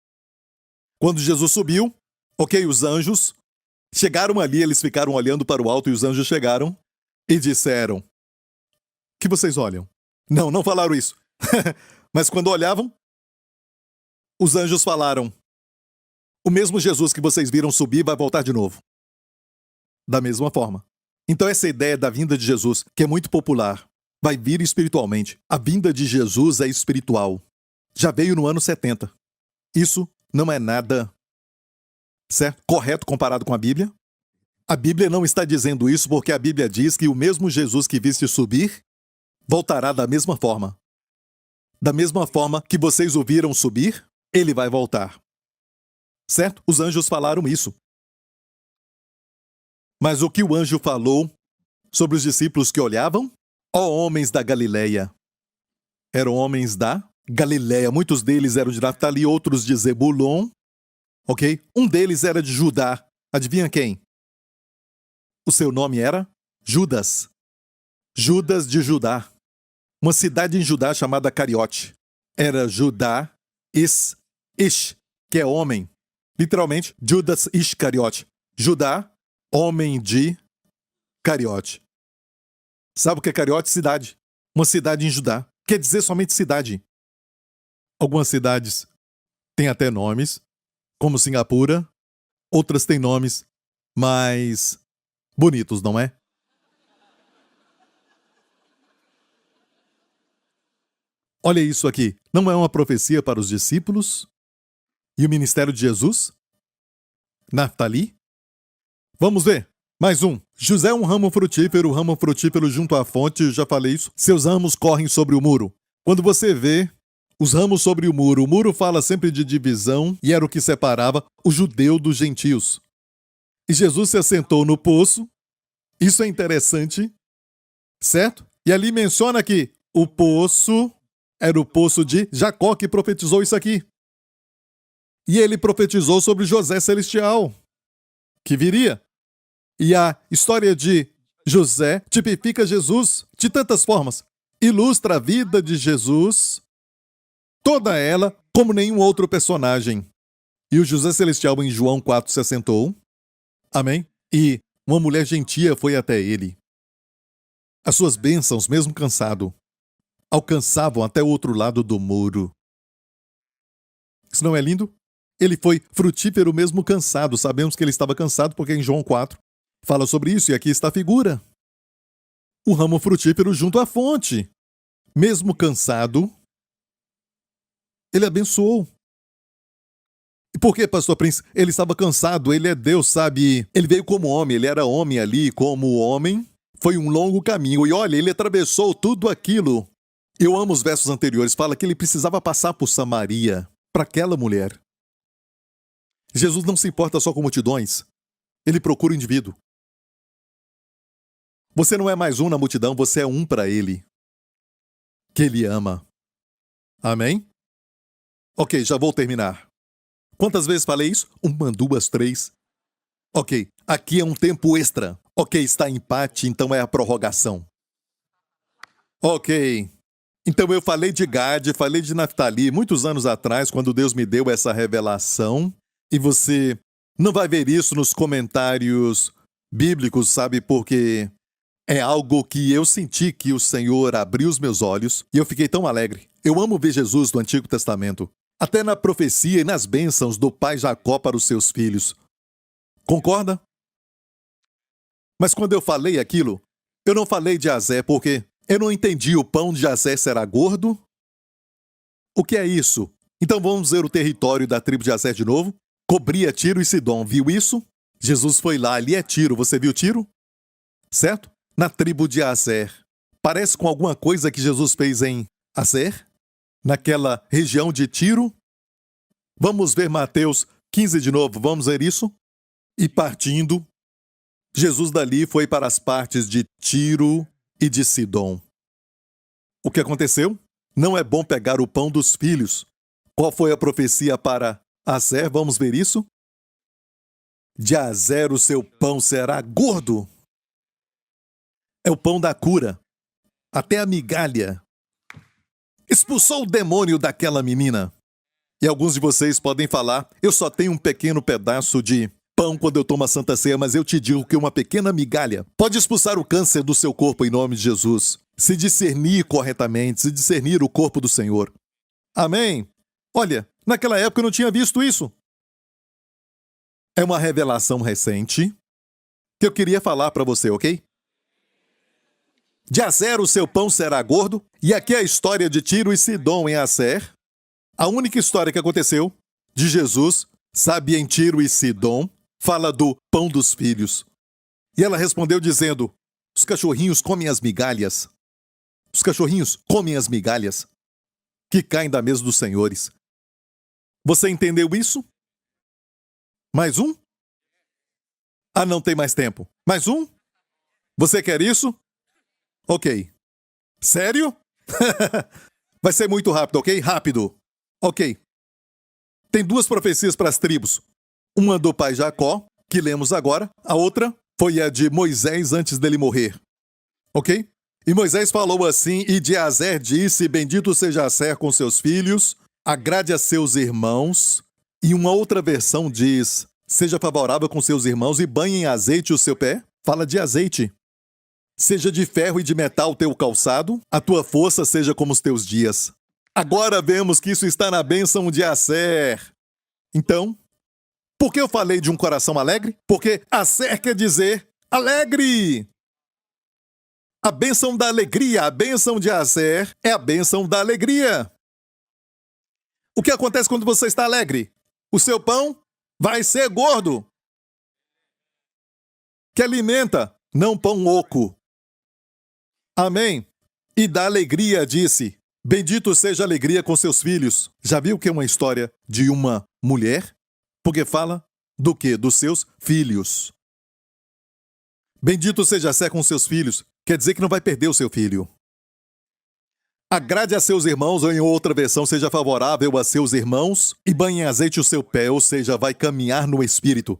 Quando Jesus subiu, ok, os anjos chegaram ali, eles ficaram olhando para o alto e os anjos chegaram e disseram: que vocês olham? Não falaram isso. Mas quando olhavam, Os anjos falaram: o mesmo Jesus que vocês viram subir vai voltar de novo. Da mesma forma. Então essa ideia da vinda de Jesus, que é muito popular, vai vir espiritualmente. A vinda de Jesus é espiritual. Já veio no ano 70. Isso não é nada, certo? Correto comparado com a Bíblia. A Bíblia não está dizendo isso porque a Bíblia diz que o mesmo Jesus que viste subir voltará da mesma forma. Da mesma forma que vocês o viram subir, ele vai voltar. Certo? Os anjos falaram isso. Mas o que o anjo falou sobre os discípulos que olhavam? Ó homens da Galileia. Eram homens da Galileia. Muitos deles eram de Naftali, outros de Zebulon. Ok? Um deles era de Judá. Adivinha quem? O seu nome era Judas. Judas de Judá. Uma cidade em Judá chamada Cariote. Era Judá Ish, que é homem. Literalmente, Judas Iscariote. Judá, homem de Cariote. Sabe o que é Cariote? Cidade. Uma cidade em Judá. Quer dizer somente cidade. Algumas cidades têm até nomes, como Singapura. Outras têm nomes mais bonitos, não é? Olha isso aqui. Não é uma profecia para os discípulos? E o ministério de Jesus? Naftali? Vamos ver. Mais um. José é um ramo frutífero junto à fonte, eu já falei isso. Seus ramos correm sobre o muro. Quando você vê os ramos sobre o muro fala sempre de divisão e era o que separava o judeu dos gentios. E Jesus se assentou no poço. Isso é interessante, certo? E ali menciona que o poço era o poço de Jacó que profetizou isso aqui. E ele profetizou sobre José Celestial, que viria. E a história de José tipifica Jesus de tantas formas. Ilustra a vida de Jesus, toda ela, como nenhum outro personagem. E o José Celestial em João 4 se assentou. Amém? E uma mulher gentia foi até ele. As suas bênçãos, mesmo cansado, alcançavam até o outro lado do muro. Isso não é lindo? Ele foi frutífero mesmo cansado. Sabemos que ele estava cansado porque em João 4 fala sobre isso e aqui está a figura. O ramo frutífero junto à fonte. Mesmo cansado, ele abençoou. E por que, pastor Prince? Ele estava cansado, ele é Deus, sabe? Ele veio como homem, ele era homem ali, como homem. Foi um longo caminho. E olha, ele atravessou tudo aquilo. Eu amo os versos anteriores. Fala que ele precisava passar por Samaria, para aquela mulher. Jesus não se importa só com multidões. Ele procura o indivíduo. Você não é mais um na multidão, você é um para ele. Que ele ama. Amém? Ok, já vou terminar. Quantas vezes falei isso? 1, 2, 3. Ok, aqui é um tempo extra. Ok, está em empate, então é a prorrogação. Ok. Então eu falei de Gade, falei de Naftali muitos anos atrás, quando Deus me deu essa revelação. E você não vai ver isso nos comentários bíblicos, sabe? Porque é algo que eu senti que o Senhor abriu os meus olhos e eu fiquei tão alegre. Eu amo ver Jesus do Antigo Testamento. Até na profecia e nas bênçãos do pai Jacó para os seus filhos. Concorda? Mas quando eu falei aquilo, eu não falei de Azé porque eu não entendi o pão de Azé será gordo. O que é isso? Então vamos ver o território da tribo de Azé de novo. Cobria Tiro e Sidom. Viu isso? Jesus foi lá, ali é Tiro. Você viu Tiro? Certo? Na tribo de Azer. Parece com alguma coisa que Jesus fez em Azer? Naquela região de Tiro? Vamos ver Mateus 15 de novo. Vamos ver isso? E partindo, Jesus dali foi para as partes de Tiro e de Sidom. O que aconteceu? Não é bom pegar o pão dos filhos. Qual foi a profecia para Azer? Vamos ver isso? De Azer o seu pão será gordo. É o pão da cura. Até a migalha. Expulsou o demônio daquela menina. E alguns de vocês podem falar, eu só tenho um pequeno pedaço de pão quando eu tomo a Santa Ceia, mas eu te digo que uma pequena migalha pode expulsar o câncer do seu corpo em nome de Jesus. Se discernir corretamente, se discernir o corpo do Senhor. Amém? Olha, Naquela época eu não tinha visto isso. É uma revelação recente que eu queria falar para você, ok? De Azer o seu pão será gordo, e aqui é a história de Tiro e Sidom em Azer. A única história que aconteceu de Jesus, sabe, em Tiro e Sidom, fala do pão dos filhos. E ela respondeu dizendo: os cachorrinhos comem as migalhas. Os cachorrinhos comem as migalhas que caem da mesa dos senhores. Você entendeu isso? Mais um? Ah, não tem mais tempo. Mais um? Você quer isso? Ok. Sério? Vai ser muito rápido, ok? Rápido. Ok. Tem duas profecias para as tribos. Uma do pai Jacó, que lemos agora. A outra foi a de Moisés antes dele morrer. Ok? E Moisés falou assim, e de Azer disse: bendito seja Azer com seus filhos, agrade a seus irmãos. E uma outra versão diz: seja favorável com seus irmãos e banhe em azeite o seu pé. Fala de azeite. Seja de ferro e de metal o teu calçado, a tua força seja como os teus dias. Agora vemos que isso está na bênção de Azer. Então, por que eu falei de um coração alegre? Porque Azer quer dizer alegre. A bênção da alegria, a bênção de Azer é a bênção da alegria. O que acontece quando você está alegre? O seu pão vai ser gordo. Que alimenta, não pão oco. Amém. E da alegria disse: bendito seja a alegria com seus filhos. Já viu que é uma história de uma mulher? Porque fala do quê? Dos seus filhos. Bendito seja Sé com seus filhos. Quer dizer que não vai perder o seu filho. Agrade a seus irmãos, ou em outra versão, seja favorável a seus irmãos, e banhe em azeite o seu pé, ou seja, vai caminhar no espírito.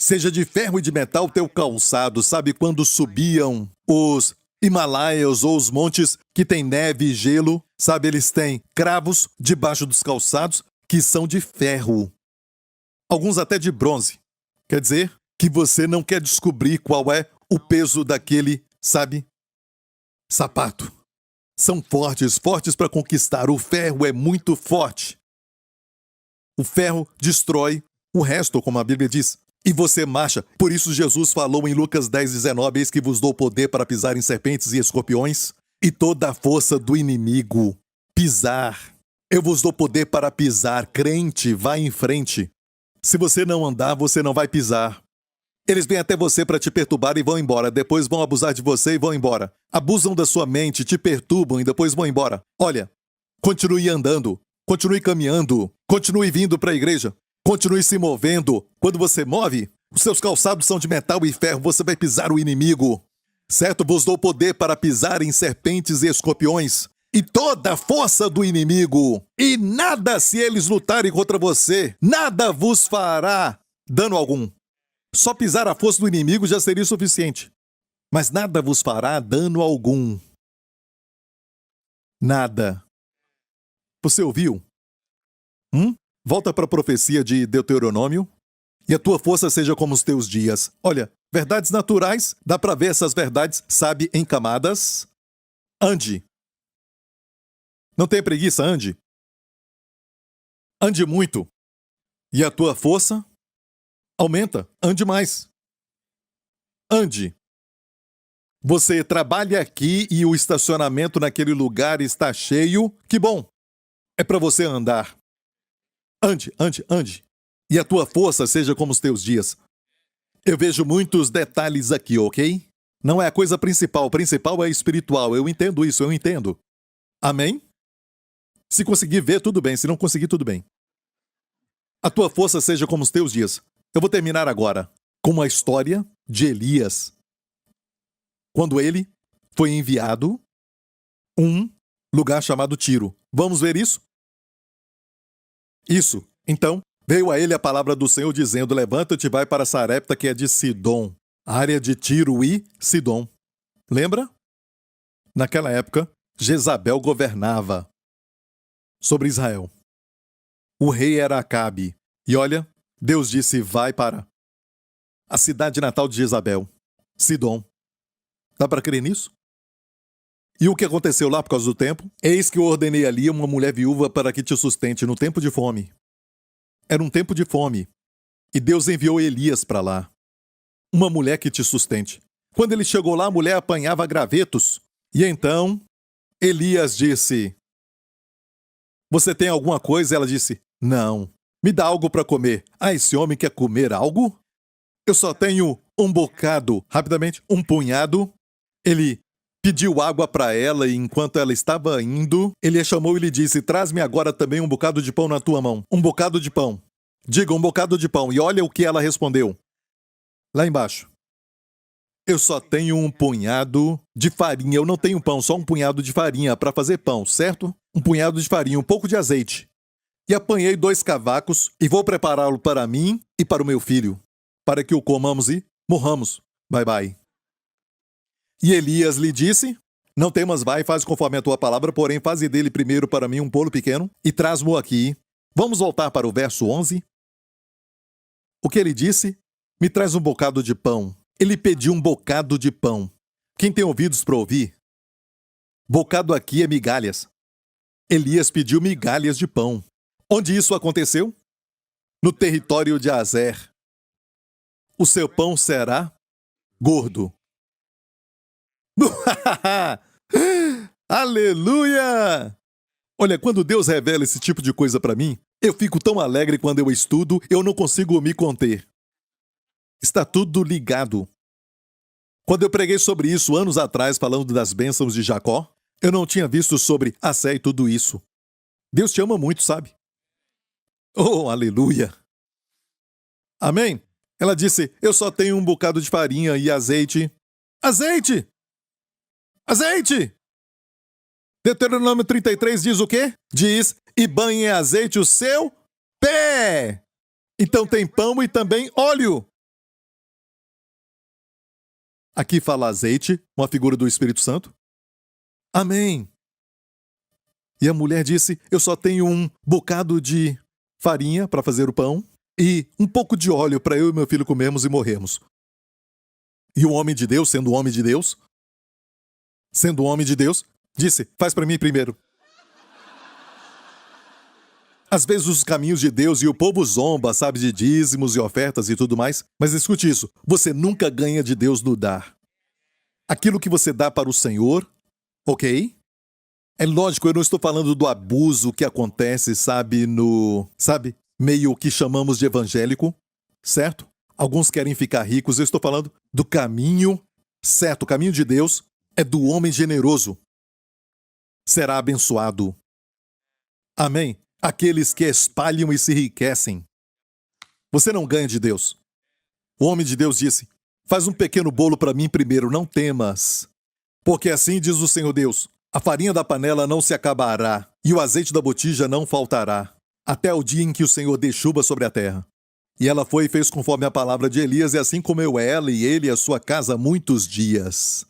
Seja de ferro e de metal o teu calçado. Sabe quando subiam os Himalaias ou os montes que têm neve e gelo? Sabe, eles têm cravos debaixo dos calçados que são de ferro. Alguns até de bronze. Quer dizer que você não quer descobrir qual é o peso daquele, sabe, sapato. São fortes, fortes para conquistar. O ferro é muito forte. O ferro destrói o resto, como a Bíblia diz. E você marcha. Por isso Jesus falou em Lucas 10:19, eis que vos dou poder para pisar em serpentes e escorpiões e toda a força do inimigo. Pisar. Eu vos dou poder para pisar. Crente, vai em frente. Se você não andar, você não vai pisar. Eles vêm até você para te perturbar e vão embora. Depois vão abusar de você e vão embora. Abusam da sua mente, te perturbam e depois vão embora. Olha, continue andando. Continue caminhando. Continue vindo para a igreja. Continue se movendo. Quando você move, os seus calçados são de metal e ferro. Você vai pisar o inimigo. Certo? Vos dou poder para pisar em serpentes e escorpiões e toda a força do inimigo. E nada, se eles lutarem contra você, nada vos fará dano algum. Só pisar a força do inimigo já seria suficiente. Mas nada vos fará dano algum. Nada. Você ouviu? Volta para a profecia de Deuteronômio. E a tua força seja como os teus dias. Olha, verdades naturais, dá para ver essas verdades, sabe, em camadas. Ande. Não tenha preguiça, ande. Ande muito. E a tua força aumenta. Ande mais. Ande. Você trabalha aqui e o estacionamento naquele lugar está cheio. Que bom. É para você andar. Ande, ande, ande. E a tua força seja como os teus dias. Eu vejo muitos detalhes aqui, ok? Não é a coisa principal. O principal é espiritual. Eu entendo isso, eu entendo. Amém? Se conseguir ver, tudo bem. Se não conseguir, tudo bem. A tua força seja como os teus dias. Eu vou terminar agora com a história de Elias. Quando ele foi enviado a um lugar chamado Tiro. Vamos ver isso? Isso. Então, veio a ele a palavra do Senhor dizendo: levanta-te e vai para Sarepta, que é de Sidom, área de Tiro e Sidom. Lembra? Naquela época, Jezabel governava sobre Israel. O rei era Acabe. E olha, Deus disse: vai para a cidade natal de Jezabel, Sidom. Dá para crer nisso? E o que aconteceu lá por causa do tempo? Eis que eu ordenei ali uma mulher viúva para que te sustente no tempo de fome. Era um tempo de fome. E Deus enviou Elias para lá. Uma mulher que te sustente. Quando ele chegou lá, a mulher apanhava gravetos. E então, Elias disse: você tem alguma coisa? Ela disse: não. Me dá algo para comer. Ah, esse homem quer comer algo? Eu só tenho um bocado. Rapidamente, um punhado. Ele pediu água para ela e enquanto ela estava indo, ele a chamou e lhe disse: traz-me agora também um bocado de pão na tua mão. Um bocado de pão. Diga, um bocado de pão. E olha o que ela respondeu. Lá embaixo. Eu só tenho um punhado de farinha. Eu não tenho pão, só um punhado de farinha para fazer pão, certo? Um punhado de farinha, um pouco de azeite. E apanhei 2 cavacos e vou prepará-lo para mim e para o meu filho, para que o comamos e morramos. Bye, bye. E Elias lhe disse: não temas, vai, faz conforme a tua palavra, porém faze dele primeiro para mim um polo pequeno e traz-mo aqui. Vamos voltar para o verso 11. O que ele disse? Me traz um bocado de pão. Ele pediu um bocado de pão. Quem tem ouvidos para ouvir? Bocado aqui é migalhas. Elias pediu migalhas de pão. Onde isso aconteceu? No território de Azer. O seu pão será gordo. Aleluia! Olha, quando Deus revela esse tipo de coisa para mim, eu fico tão alegre quando eu estudo, eu não consigo me conter. Está tudo ligado. Quando eu preguei sobre isso anos atrás, falando das bênçãos de Jacó, eu não tinha visto sobre Assé e tudo isso. Deus te ama muito, sabe? Oh, aleluia! Amém? Ela disse: eu só tenho um bocado de farinha e azeite. Azeite! Azeite! Deuteronômio 33 diz o quê? Diz: e banhe em azeite o seu pé. Então tem pão e também óleo. Aqui fala azeite, uma figura do Espírito Santo. Amém. E a mulher disse: eu só tenho um bocado de farinha para fazer o pão e um pouco de óleo para eu e meu filho comermos e morrermos. E o homem de Deus, sendo homem de Deus, disse: faz para mim primeiro. Às vezes os caminhos de Deus e o povo zomba, sabe, de dízimos e ofertas e tudo mais. Mas escute isso, você nunca ganha de Deus no dar. Aquilo que você dá para o Senhor, ok? É lógico, eu não estou falando do abuso que acontece, meio que chamamos de evangélico, certo? Alguns querem ficar ricos, eu estou falando do caminho certo. O caminho de Deus é do homem generoso. Será abençoado. Amém? Aqueles que espalham e se enriquecem. Você não ganha de Deus. O homem de Deus disse: faz um pequeno bolo para mim primeiro, não temas. Porque assim diz o Senhor Deus: a farinha da panela não se acabará, e o azeite da botija não faltará, até o dia em que o Senhor dê chuva sobre a terra. E ela foi e fez conforme a palavra de Elias, e assim comeu ela e ele e a sua casa muitos dias.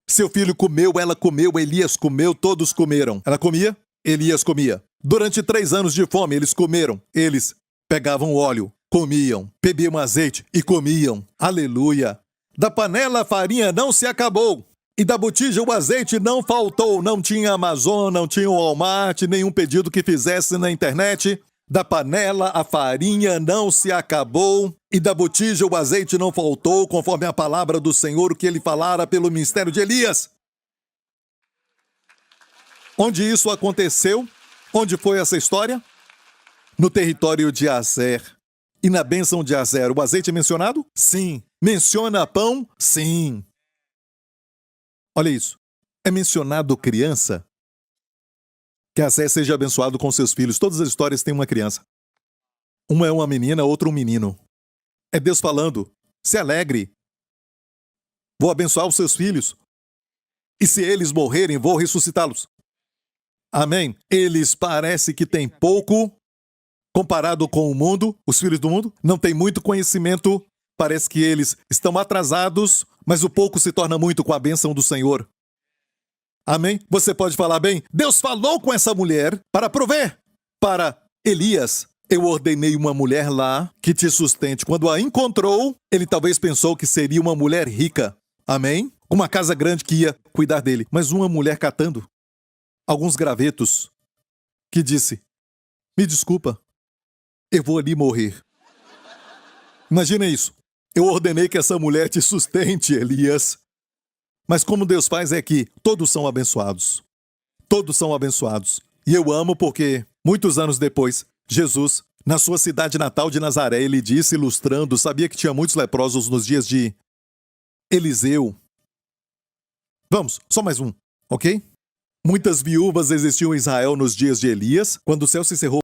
Seu filho comeu, ela comeu, Elias comeu, todos comeram. Ela comia, Elias comia. Durante 3 anos de fome, eles comeram. Eles pegavam óleo, comiam, bebiam azeite e comiam. Aleluia! Da panela a farinha não se acabou. E da botija o azeite não faltou. Não tinha Amazon, não tinha Walmart, nenhum pedido que fizesse na internet. Da panela a farinha não se acabou. E da botija o azeite não faltou, conforme a palavra do Senhor que ele falara pelo ministério de Elias. Onde isso aconteceu? Onde foi essa história? No território de Azer. E na bênção de Azer, o azeite é mencionado? Sim. Menciona pão? Sim. Olha isso. É mencionado criança? Que Azer seja abençoado com seus filhos. Todas as histórias têm uma criança. Uma é uma menina, outra um menino. É Deus falando: se alegre. Vou abençoar os seus filhos. E se eles morrerem, vou ressuscitá-los. Amém? Eles parecem que têm pouco comparado com o mundo, os filhos do mundo. Não têm muito conhecimento. Parece que eles estão atrasados, mas o pouco se torna muito com a bênção do Senhor. Amém? Você pode falar bem: Deus falou com essa mulher para prover. Para Elias, eu ordenei uma mulher lá que te sustente. Quando a encontrou, ele talvez pensou que seria uma mulher rica. Amém? uma casa grande que ia cuidar dele, mas uma mulher catando alguns gravetos que disse: me desculpa, eu vou ali morrer. Imagina isso. Eu ordenei que essa mulher te sustente, Elias. Mas como Deus faz é que todos são abençoados. Todos são abençoados. E eu amo porque, muitos anos depois, Jesus, na sua cidade natal de Nazaré, ele disse, ilustrando, sabia que tinha muitos leprosos nos dias de Eliseu. Vamos, só mais um, ok? Muitas viúvas existiam em Israel nos dias de Elias, quando o céu se cerrou